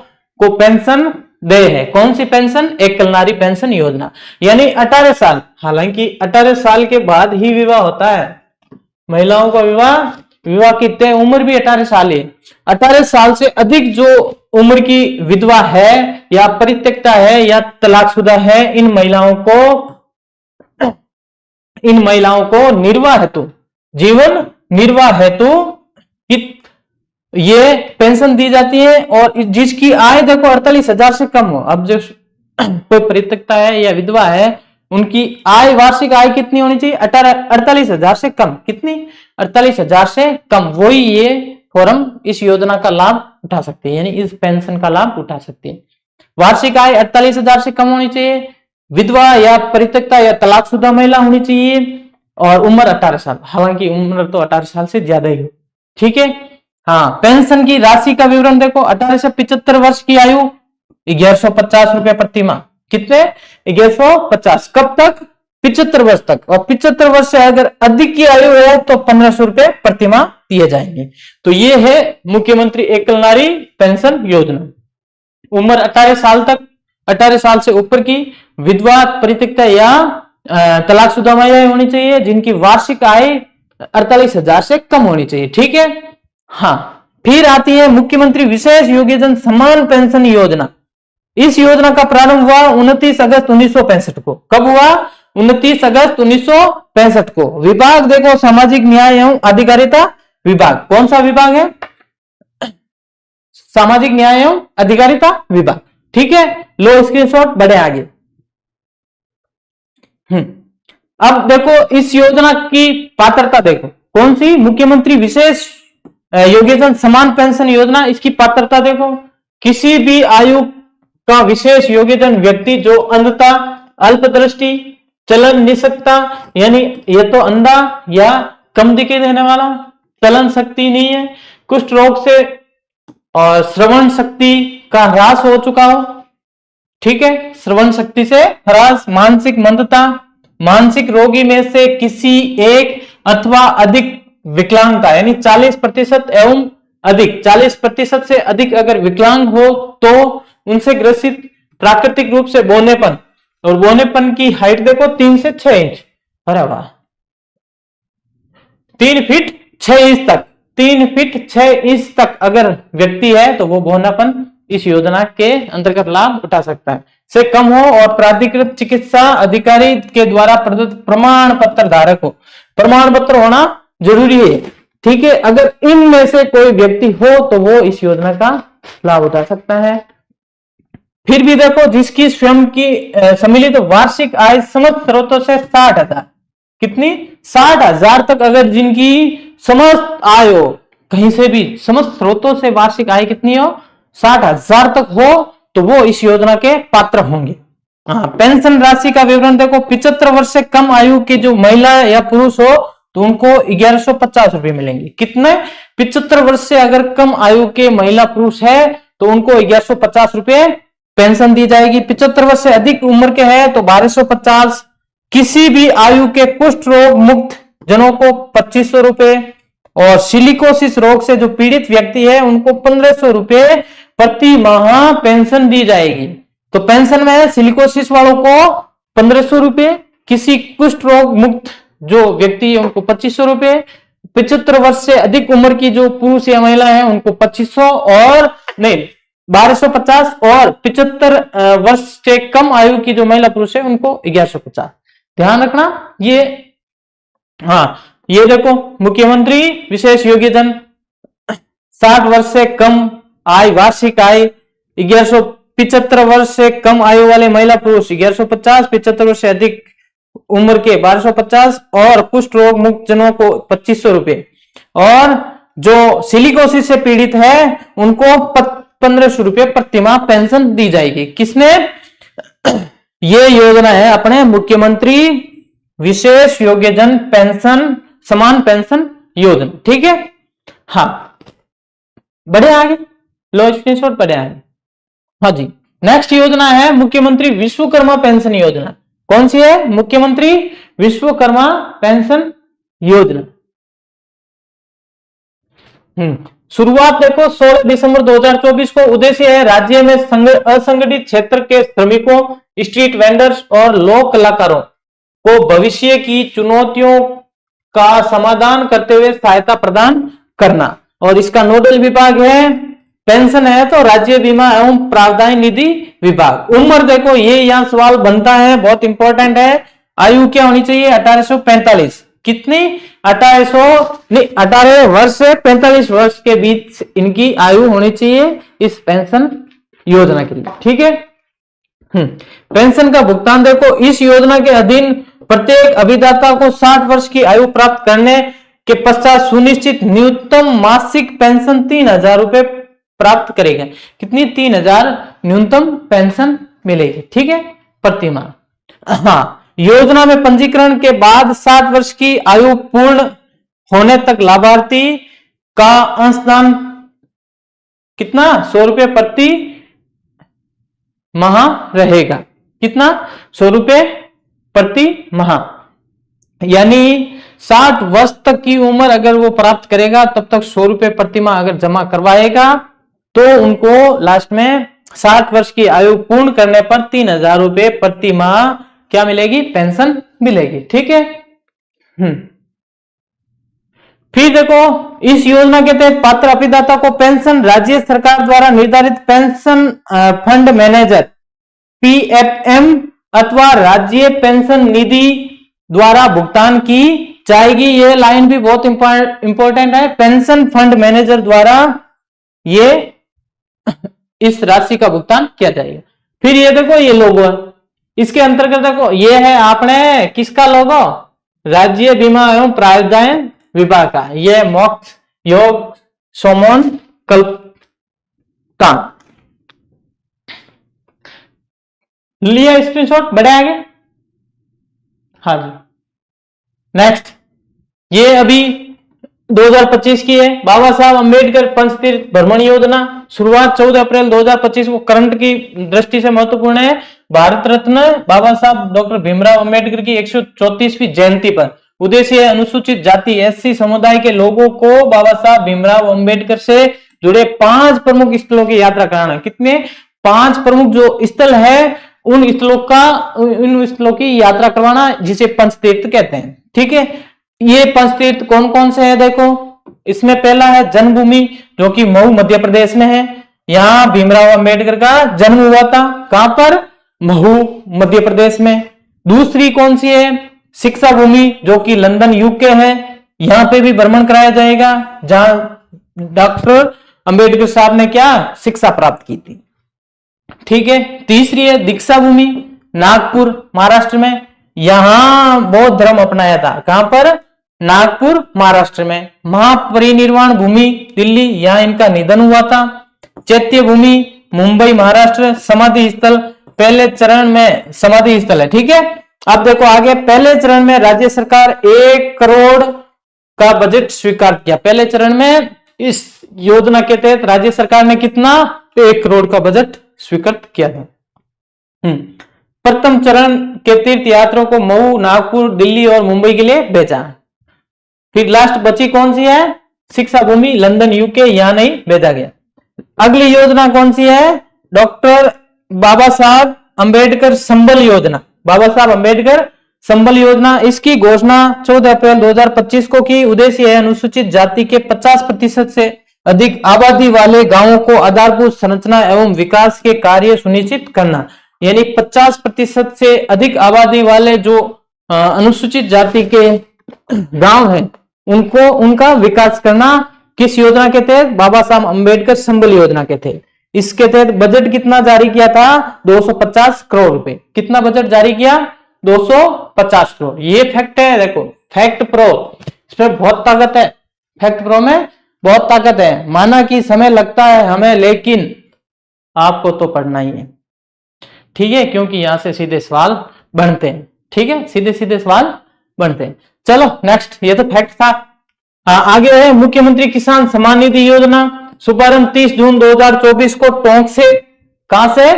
को पेंशन दे है। कौन सी पेंशन? एकल नारी पेंशन योजना। यानी 18 साल, हालांकि 18 साल के बाद ही विवाह होता है महिलाओं का। विवाह की तय उम्र भी 18 साल है। 18 साल से अधिक जो उम्र की विधवा है या परित्यक्ता है या तलाकशुदा है, इन महिलाओं को निर्वाह हेतु, जीवन निर्वाह हेतु ये पेंशन दी जाती है। और जिसकी आय देखो 48,000 से कम हो। अब जो कोई परित्यक्ता है या विधवा है, उनकी आय, वार्षिक आय कितनी होनी चाहिए? 48,000 से कम। कितनी? 48,000 से कम। वही ये फॉर्म इस योजना का लाभ उठा सकते हैं, यानी इस पेंशन का लाभ उठा सकते हैं। वार्षिक आय 48,000 से कम होनी चाहिए, विधवा या परित्यक्ता या तलाकशुदा महिला होनी चाहिए, और उम्र 18 साल। हालांकि उम्र तो 18 साल से ज्यादा ही हो। ठीक है। हाँ, पेंशन की राशि का विवरण देखो। 18 से 75 वर्ष की आयु 1150 रुपए प्रति माह। कितने? 1150। कब तक? 75 वर्ष तक। और 75 वर्ष से अगर अधिक की आयु है तो 1500 रुपए प्रति माह दिए जाएंगे। तो ये है मुख्यमंत्री एकल नारी पेंशन योजना। उम्र 18 साल तक, 18 साल से ऊपर की विधवा, परित्यक्ता या तलाकशुदा महिलाएं होनी चाहिए, जिनकी वार्षिक आय 48,000 से कम होनी चाहिए। ठीक है। हाँ, फिर आती है मुख्यमंत्री विशेष योग्यजन समान पेंशन योजना। इस योजना का प्रारंभ हुआ 29 अगस्त 1965 को। कब हुआ? 29 अगस्त 1965 को। विभाग देखो, सामाजिक न्याय एवं अधिकारिता विभाग। कौन सा विभाग है? सामाजिक न्याय एवं अधिकारिता विभाग। ठीक है। लो स्क्रीनशॉट, बढ़े आगे। अब देखो इस योजना की पात्रता देखो। कौन सी? मुख्यमंत्री विशेष योग्यजन समान पेंशन योजना। इसकी पात्रता देखो, किसी भी आयु का विशेष योग्यजन व्यक्ति जो अंधता, अल्पदृष्टि, चलन निषेधता, यानी ये तो अंधा या कम दिखाई देने वाला, चलन शक्ति नहीं है, कुष्ठ रोग से और श्रवण शक्ति का ह्रास हो चुका हो। ठीक है। श्रवण शक्ति से ह्रास, मानसिक मंदता, मानसिक रोगी में से किसी एक अथवा अधिक विकलांगता, यानी 40% एवं अधिक, 40% से अधिक अगर विकलांग हो तो उनसे ग्रसित, प्राकृतिक रूप से बौनेपन, और बौनेपन की हाइट देखो 3 से 6 इंच। अरे वाह, 3 फीट 6 इंच तक, 3 फीट 6 इंच तक अगर व्यक्ति है तो वो बौनापन इस योजना के अंतर्गत लाभ उठा सकता है। से कम हो और प्राधिकृत चिकित्सा अधिकारी के द्वारा प्रदत्त प्रमाण पत्र धारक हो। प्रमाण पत्र होना जरूरी है। ठीक है। अगर इनमें से कोई व्यक्ति हो तो वो इस योजना का लाभ उठा सकता है। फिर भी देखो, जिसकी स्वयं की सम्मिलित वार्षिक आय समस्त स्रोतों से 60,000, कितनी? 60,000 तक अगर जिनकी समस्त आय हो, कहीं से भी समस्त स्रोतों से वार्षिक आय कितनी हो? 60,000 तक हो तो वो इस योजना के पात्र होंगे। हाँ, पेंशन राशि का विवरण देखो। 75 वर्ष से कम आयु के जो महिला या पुरुष हो तो उनको 1150 रुपए मिलेंगे। कितने? 75 वर्ष से अगर कम आयु के महिला पुरुष है तो उनको 1150 रुपए पेंशन दी जाएगी। 75 वर्ष से अधिक उम्र के हैं तो 1250। किसी भी आयु के कुष्ठ रोग मुक्त जनों को 2500 रुपए, और सिलिकोसिस रोग से जो पीड़ित व्यक्ति है उनको 1500 रुपए प्रति माह पेंशन दी जाएगी। तो पेंशन में सिलिकोसिस वालों को 1500 रुपए, किसी कुष्ठ रोग मुक्त जो व्यक्ति है उनको 2500 रुपए, 75 वर्ष से अधिक उम्र की जो पुरुष या महिला है उनको 2500, और नहीं 1250, और 75 वर्ष से कम आयु की जो महिला पुरुष है उनको 1150। ध्यान रखना ये। हाँ, ये देखो, मुख्यमंत्री विशेष योग्यजन 60 वर्ष से कम आय, वार्षिक आय 1175 वर्ष से कम आयु वाले महिला पुरुष 1150, 75 वर्ष से अधिक उम्र के 1250, और कुष्ठ रोग मुक्त जनों को 2500 रुपए, और जो सिलिकोसिस से पीड़ित है उनको 1500 रुपए प्रति माह पेंशन दी जाएगी। किसने? ये योजना है अपने मुख्यमंत्री विशेष योग्यजन पेंशन समान पेंशन योजना। ठीक है। हाँ, बढ़े आगे। लो स्क्रीनशॉट, बढ़े आगे। हाँ जी, नेक्स्ट योजना है मुख्यमंत्री विश्वकर्मा पेंशन योजना। कौन सी है? मुख्यमंत्री विश्वकर्मा पेंशन योजना। शुरुआत देखो 16 दिसंबर 2024 को। उद्देश्य है राज्य में असंगठित क्षेत्र के श्रमिकों, स्ट्रीट वेंडर्स और लोक कलाकारों को भविष्य की चुनौतियों का समाधान करते हुए सहायता प्रदान करना। और इसका नोडल विभाग है, पेंशन है तो राज्य बीमा एवं प्रावधान निधि विभाग। उम्र देखो, ये यहां सवाल बनता है, बहुत इंपॉर्टेंट है। आयु क्या होनी चाहिए? 1845। कितनी? 18 वर्ष से 45 वर्ष के बीच इनकी आयु होनी चाहिए इस पेंशन योजना के लिए। ठीक है। पेंशन का भुगतान देखो, इस योजना के अधीन प्रत्येक अभिदाता को 60 वर्ष की आयु प्राप्त करने के पश्चात सुनिश्चित न्यूनतम मासिक पेंशन 3000 रुपए प्राप्त करेगा। कितनी? 3000 न्यूनतम पेंशन मिलेगी। ठीक है, प्रति माह। हाँ, योजना में पंजीकरण के बाद 60 वर्ष की आयु पूर्ण होने तक लाभार्थी का अंशदान कितना? 100 रुपए प्रति माह रहेगा। कितना? 100 रुपए प्रति माह। यानी 60 वर्ष तक की उम्र अगर वो प्राप्त करेगा तब तक 100 रुपए प्रति माह अगर जमा करवाएगा तो उनको लास्ट में 60 वर्ष की आयु पूर्ण करने पर 3000 रुपए प्रति माह क्या मिलेगी? पेंशन मिलेगी। ठीक है। फिर देखो, इस योजना के तहत पात्र अभिदाता को पेंशन राज्य सरकार द्वारा निर्धारित पेंशन फंड मैनेजर पीएफएम अथवा राज्य पेंशन निधि द्वारा भुगतान की जाएगी। यह लाइन भी बहुत इंपॉर्टेंट है। पेंशन फंड मैनेजर द्वारा ये इस राशि का भुगतान किया जाएगा। फिर ये देखो, ये लोगो, इसके अंतर्गत देखो, ये है आपने किसका लोगो? राज्य बीमा एवं प्रावधान विभाग का। ये मोक्ष योग सोमोन कल्पता। लिया स्क्रीनशॉट, बढ़े आगे। हाँ जी, नेक्स्ट, ये अभी 2025 की है। बाबा साहब अंबेडकर पंचतीर्थ भ्रमण योजना, शुरुआत 14 अप्रैल 2025 को करंट की दृष्टि से महत्वपूर्ण है। भारत रत्न बाबा साहब डॉक्टर भीमराव अंबेडकर की 134वीं जयंती पर। उद्देश्य है अनुसूचित जाति एससी समुदाय के लोगों को बाबा साहब भीमराव अंबेडकर से जुड़े 5 प्रमुख स्थलों की यात्रा कराना। कितने? 5 प्रमुख जो स्थल है उन स्थलों की यात्रा करवाना, जिसे पंचतीर्थ कहते हैं। ठीक है। ये पंचतीर्थ कौन कौन से है देखो, इसमें पहला है जन्मभूमि, जो कि मऊ मध्य प्रदेश में है। यहां भीमराव अंबेडकर का जन्म हुआ था। कहां पर? महू मध्य प्रदेश में। दूसरी कौन सी है? शिक्षा भूमि, जो कि लंदन यूके है। यहां पे भी भ्रमण कराया जाएगा, जहां डॉक्टर अंबेडकर साहब ने क्या शिक्षा प्राप्त की थी। ठीक है। तीसरी है दीक्षा भूमि, नागपुर महाराष्ट्र में। यहां बौद्ध धर्म अपनाया था। कहां पर? नागपुर महाराष्ट्र में। महापरिनिर्वाण भूमि दिल्ली, यहां इनका निधन हुआ था। चैत्य भूमि मुंबई महाराष्ट्र। समाधि स्थल पहले चरण में समाधि स्थल है। ठीक है। अब देखो आगे, पहले चरण में राज्य सरकार 1 करोड़ का बजट स्वीकार किया। पहले चरण में इस योजना के तहत राज्य सरकार ने कितना? 1 करोड़ का बजट स्वीकृत किया था। प्रथम चरण के तीर्थ यात्रियों को मऊ, नागपुर, दिल्ली और मुंबई के लिए भेजा। फिर लास्ट बची कौन सी है? शिक्षा भूमि लंदन यूके, यहां नहीं भेजा गया। अगली योजना कौन सी है? डॉक्टर बाबा साहब अंबेडकर संबल योजना। बाबा साहब अंबेडकर संबल योजना, इसकी घोषणा 14 अप्रैल 2025 को की। उद्देश्य है अनुसूचित जाति के 50% से अधिक आबादी वाले गांवों को आधारभूत संरचना एवं विकास के कार्य सुनिश्चित करना। यानी 50% से अधिक आबादी वाले जो अनुसूचित जाति के गांव हैं उनको उनका विकास करना। किस योजना के तहत? बाबा साहब अंबेडकर संबल योजना के तहत। इसके तहत बजट कितना जारी किया था? 250 करोड़ रुपए। कितना बजट जारी किया? 250 करोड़। ये फैक्ट है, देखो फैक्ट प्रो, इसमें बहुत ताकत है। फैक्ट प्रो में बहुत ताकत है। माना कि समय लगता है हमें, लेकिन आपको तो पढ़ना ही है। ठीक है, क्योंकि यहां से सीधे सवाल बनते हैं। ठीक है, सीधे सीधे सवाल बनते हैं। चलो नेक्स्ट, ये तो फैक्ट था। आगे है मुख्यमंत्री किसान सम्मान निधि योजना। शुभारंभ 30 जून 2024 को टोंक से, कहां से?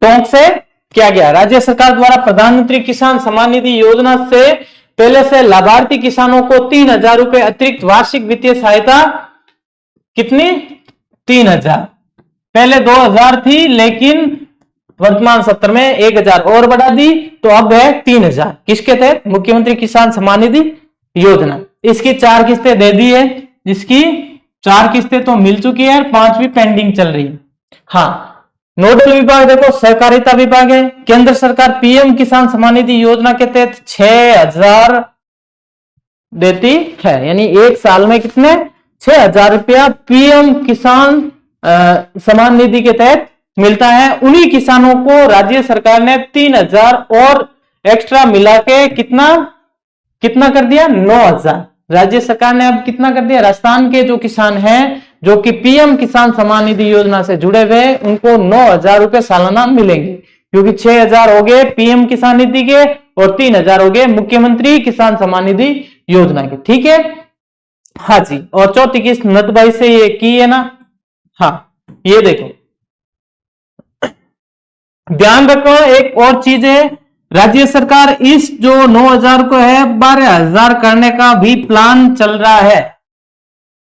टोंक से किया गया। राज्य सरकार द्वारा प्रधानमंत्री किसान सम्मान निधि योजना से पहले से लाभार्थी किसानों को 3000 रुपए अतिरिक्त वार्षिक वित्तीय सहायता कितनी? 3000। पहले 2000 थी, लेकिन वर्तमान सत्र में 1000 और बढ़ा दी, तो अब है 3000। किसके तहत? मुख्यमंत्री किसान सम्मान निधि योजना। इसकी 4 किस्तें दे दी है, इसकी 4 किस्तें तो मिल चुकी है, 5वीं पेंडिंग चल रही है। हाँ, नोडल विभाग देखो सहकारिता विभाग है। केंद्र सरकार पीएम किसान सम्मान निधि योजना के तहत 6000 देती है, यानी एक साल में कितने? 6000 रुपया पीएम किसान सम्मान निधि के तहत मिलता है। उन्हीं किसानों को राज्य सरकार ने 3000 और एक्स्ट्रा मिला के कितना कितना कर दिया? 9000। राज्य सरकार ने अब कितना कर दिया? राजस्थान के जो किसान हैं, जो कि पीएम किसान सम्मान निधि योजना से जुड़े हुए, उनको 9000 रुपए सालाना मिलेंगे, क्योंकि 6000 हो गए पीएम किसान निधि के और 3000 हो गए मुख्यमंत्री किसान सम्मान निधि योजना के। ठीक है, हाँ जी। और चौथी किस्त नत भाई से ये की है ना? हाँ, ये देखो ध्यान रखो, एक और चीज है, राज्य सरकार इस जो 9000 को है 12000 करने का भी प्लान चल रहा है।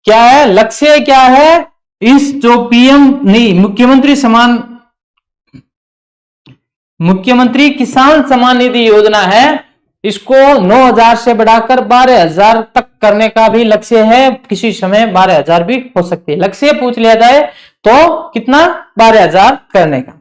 क्या है लक्ष्य? क्या है? इस जो पीएम नहीं मुख्यमंत्री किसान सम्मान निधि योजना है, इसको 9000 से बढ़ाकर 12000 तक करने का भी लक्ष्य है। किसी समय 12000 भी हो सकती है। लक्ष्य पूछ लिया जाए तो कितना? 12000 करने का।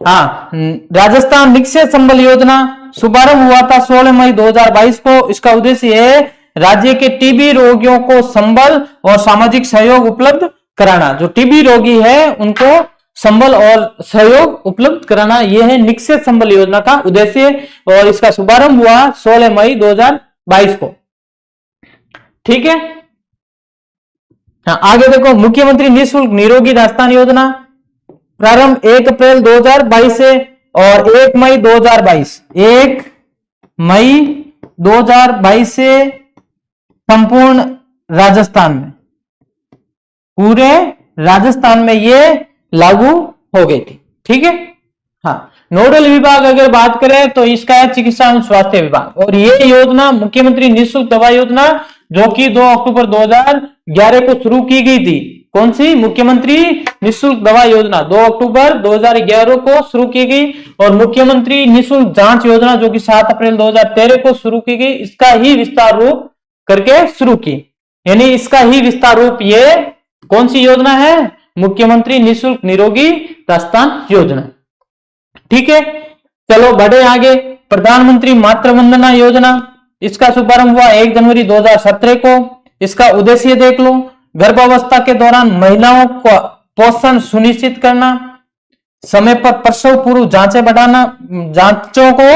हाँ, राजस्थान निक्षय संबल योजना शुभारंभ हुआ था 16 मई 2022 को। इसका उद्देश्य है राज्य के टीबी रोगियों को संबल और सामाजिक सहयोग उपलब्ध कराना। जो टीबी रोगी है उनको संबल और सहयोग उपलब्ध कराना, यह है निक्षय संबल योजना का उद्देश्य। और इसका शुभारंभ हुआ 16 मई 2022 को। ठीक है, हाँ, आगे देखो मुख्यमंत्री निःशुल्क निरोगी राजस्थान योजना प्रारंभ 1 अप्रैल 2022 से और 1 मई 2022 1 मई 2022 से संपूर्ण राजस्थान में, पूरे राजस्थान में ये लागू हो गई थी। ठीक है, हाँ। नोडल विभाग अगर बात करें तो इसका है चिकित्सा एवं स्वास्थ्य विभाग। और ये योजना मुख्यमंत्री निःशुल्क दवा योजना, जो कि 2 अक्टूबर 2011 को शुरू की गई थी। कौन सी? मुख्यमंत्री निःशुल्क दवा योजना 2 अक्टूबर 2011 को शुरू की गई। और मुख्यमंत्री निःशुल्क जांच योजना, जो कि 7 अप्रैल 2013 को शुरू की गई, इसका ही विस्तार रूप करके शुरू की, यानी इसका ही विस्तार रूप ये कौन सी योजना है? मुख्यमंत्री निःशुल्क निरोगी राजस्थान योजना। ठीक है, चलो बढ़े आगे। प्रधानमंत्री मातृ वंदना योजना, इसका शुभारंभ हुआ 1 जनवरी 2017 को। इसका उद्देश्य देख लो, गर्भावस्था के दौरान महिलाओं को पोषण सुनिश्चित करना, समय पर प्रसव पूर्व जांचें बढ़ाना, जांचों को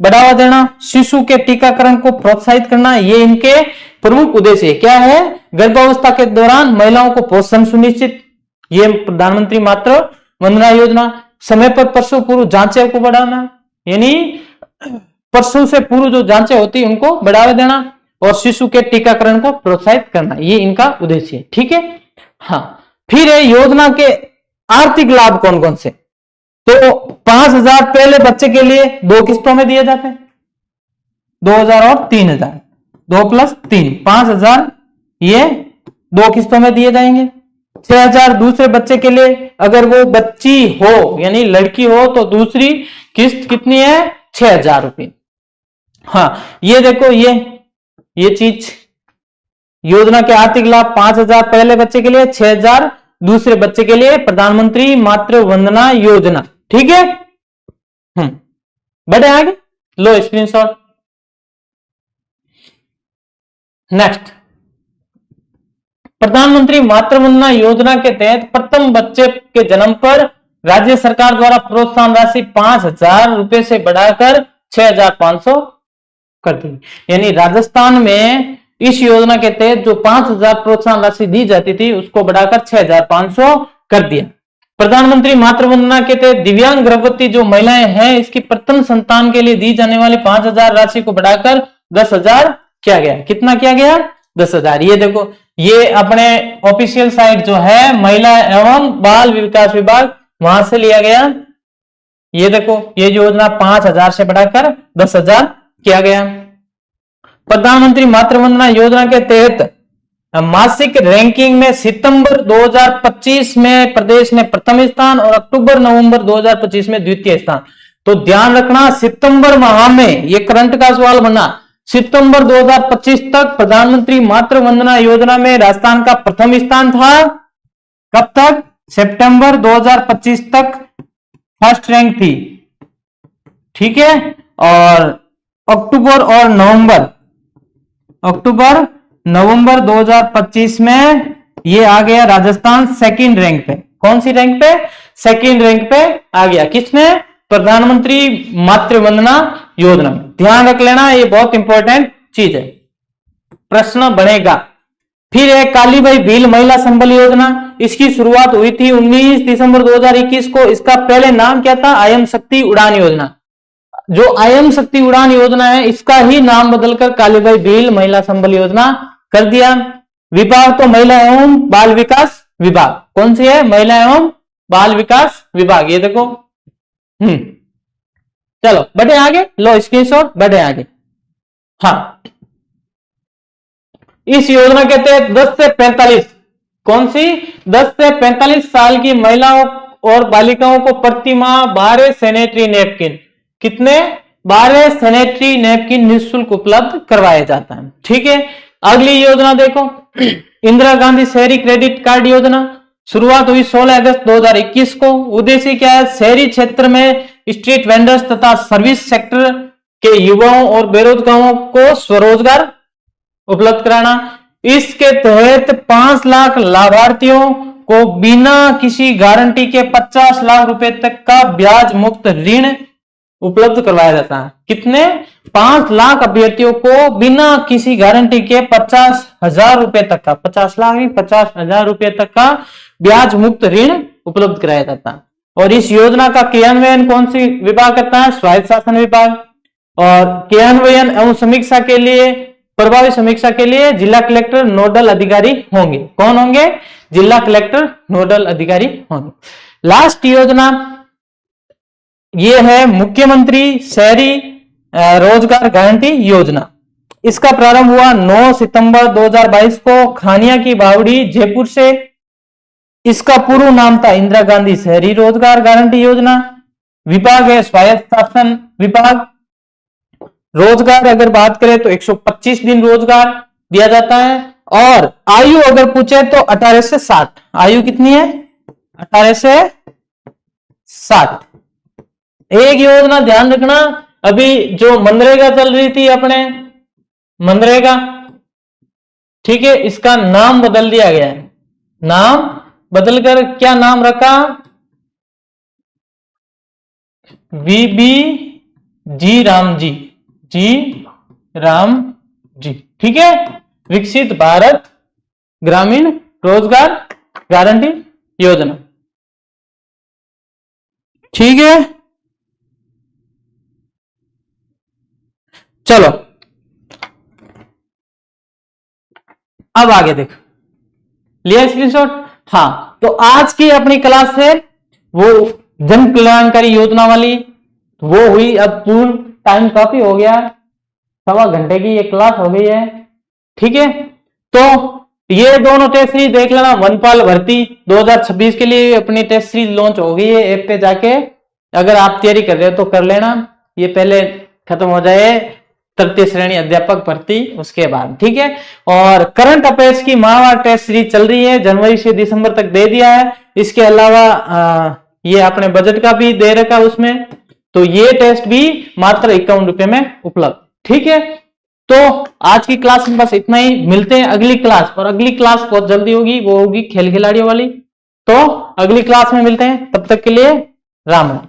बढ़ावा देना, शिशु के टीकाकरण को प्रोत्साहित करना, ये इनके प्रमुख उद्देश्य क्या है? गर्भावस्था के दौरान महिलाओं को पोषण सुनिश्चित, ये प्रधानमंत्री मातृ वंदना योजना। समय पर प्रसव पूर्व जांचें को बढ़ाना, यानी प्रसव से पूर्व जो जांचें होती है उनको बढ़ावा देना, और शिशु के टीकाकरण को प्रोत्साहित करना, ये इनका उद्देश्य है। ठीक है, हाँ। फिर है योजना के आर्थिक लाभ कौन कौन से? तो 5000 पहले बच्चे के लिए 2 किस्तों में दिए जाते हैं, 2000 और 3000, 2 + 3 5000, ये 2 किस्तों में दिए जाएंगे। 6000 दूसरे बच्चे के लिए, अगर वो बच्ची हो यानी लड़की हो तो दूसरी किस्त कितनी है? 6000 रुपये। हाँ, ये देखो ये चीज, योजना के आर्थिक लाभ 5000 पहले बच्चे के लिए, 6000 दूसरे बच्चे के लिए, प्रधानमंत्री मातृ वंदना योजना। ठीक है, बढ़े आगे, लो स्क्रीनशॉट। नेक्स्ट, प्रधानमंत्री मातृ वंदना योजना के तहत प्रथम बच्चे के जन्म पर राज्य सरकार द्वारा प्रोत्साहन राशि 5000 रुपए से बढ़ाकर 6500 कर दी। यानी राजस्थान में इस योजना के तहत जो 5000 प्रोत्साहन राशि दी जाती थी उसको बढ़ाकर 6500 कर दिया। प्रधानमंत्री मातृ वंदना के तहत दिव्यांग गर्भवती जो महिलाएं हैं, इसकी प्रथम संतान के लिए दी जाने वाली 5000 राशि को बढ़ाकर 10000 किया गया। कितना किया गया? 10000। ये देखो, ये अपने ऑफिशियल साइट जो है महिला एवं बाल विकास विभाग, वहां से लिया गया। ये देखो, ये योजना 5000 से बढ़ाकर 10000 किया गया। प्रधानमंत्री मातृ वंदना योजना के तहत मासिक रैंकिंग में सितंबर 2025 में प्रदेश ने प्रथम स्थान और अक्टूबर नवंबर 2025 में द्वितीय स्थान। तो ध्यान रखना, सितंबर माह में, ये करंट का सवाल बना, सितंबर 2025 तक प्रधानमंत्री मातृ वंदना योजना में राजस्थान का प्रथम स्थान था। कब तक? सितंबर 2025 तक फर्स्ट रैंक थी, ठीक है। और अक्टूबर नवंबर 2025 में ये आ गया राजस्थान सेकंड रैंक पे। कौन सी रैंक पे? सेकंड रैंक पे आ गया। किसमें? प्रधानमंत्री मातृ वंदना योजना में। ध्यान रख लेना, ये बहुत इंपॉर्टेंट चीज है, प्रश्न बनेगा। फिर है कालीबाई भील महिला संबल योजना। इसकी शुरुआत हुई थी 19 दिसंबर 2021 को। इसका पहले नाम क्या था? आयम शक्ति उड़ान योजना। जो आयम शक्ति उड़ान योजना है, इसका ही नाम बदलकर कालीबाई भील महिला संबल योजना कर दिया। विभाग तो महिला एवं बाल विकास विभाग। कौन सी है? महिला एवं बाल विकास विभाग। ये देखो, चलो बढ़े आगे, लो स्क्रीनशॉट, बढ़े आगे। हाँ, इस योजना के तहत 10 से 45, कौन सी? 10 से 45 साल की महिलाओं और बालिकाओं को प्रति माह 12 सैनिटरी नैपकिन, कितने? 12 सैनिटरी नैपकिन निःशुल्क उपलब्ध करवाया जाता है, ठीक है। अगली योजना देखो, इंदिरा गांधी शहरी क्रेडिट कार्ड योजना। शुरुआत हुई 16 अगस्त 2021 को। उद्देश्य क्या है? शहरी क्षेत्र में स्ट्रीट वेंडर्स तथा सर्विस सेक्टर के युवाओं और बेरोजगारों को स्वरोजगार उपलब्ध कराना। इसके तहत 5 लाख लाभार्थियों को बिना किसी गारंटी के 50 लाख रुपए तक का ब्याज मुक्त ऋण उपलब्ध करवाया जाता है। कितने? 5 लाख अभ्यर्थियों को बिना किसी गारंटी के 50,000 रुपए तक का, 50 लाख नहीं, 50,000 रुपए तक का ब्याज मुक्त ऋण उपलब्ध कराया जाता है। और इस योजना का क्रियान्वयन कौन सी विभाग करता है? स्वायत्त शासन विभाग। और क्रियान्वयन एवं समीक्षा के लिए, प्रभावी समीक्षा के लिए जिला कलेक्टर नोडल अधिकारी होंगे। कौन होंगे? जिला कलेक्टर नोडल अधिकारी होंगे। लास्ट योजना ये है मुख्यमंत्री शहरी रोजगार गारंटी योजना। इसका प्रारंभ हुआ 9 सितंबर 2022 को खानिया की बावड़ी जयपुर से। इसका पूर्व नाम था इंदिरा गांधी शहरी रोजगार गारंटी योजना। विभाग है स्वायत्त शासन विभाग। रोजगार अगर बात करें तो 125 दिन रोजगार दिया जाता है। और आयु अगर पूछे तो 18 से 60। आयु कितनी है? 18 से 60। एक योजना ध्यान रखना, अभी जो मनरेगा चल रही थी अपने, मनरेगा, ठीक है, इसका नाम बदल दिया गया है। नाम बदलकर क्या नाम रखा? वीबी जी राम जी, जी राम जी, ठीक है। विकसित भारत ग्रामीण रोजगार गारंटी योजना, ठीक है। चलो अब आगे देखो, लिया स्क्रीनशॉट? हाँ, तो आज की अपनी क्लास है वो जन कल्याणकारी योजना वाली, वो हुई। अब पूर्ण टाइम काफी हो गया, 1.25 घंटे की ये क्लास हो गई है, ठीक है। तो ये दोनों टेस्ट सीरीज देख लेना। वनपाल भर्ती 2026 के लिए अपनी टेस्ट सीरीज लॉन्च हो गई है ऐप पे जाके, अगर आप तैयारी कर रहे हो तो कर लेना। ये पहले खत्म हो जाए तृतीय श्रेणी अध्यापक भर्ती, उसके बाद, ठीक है। और करंट अफेयर्स की माहवार टेस्ट सीरीज चल रही है, जनवरी से दिसंबर तक दे दिया है। इसके अलावा ये अपने बजट का भी दे रखा उसमें, तो ये टेस्ट भी मात्र 51 रुपए में उपलब्ध, ठीक है। तो आज की क्लास में बस इतना ही, मिलते हैं अगली क्लास। और अगली क्लास बहुत जल्दी होगी, वो होगी खेल खिलाड़ियों वाली। तो अगली क्लास में मिलते हैं, तब तक के लिए राम राम।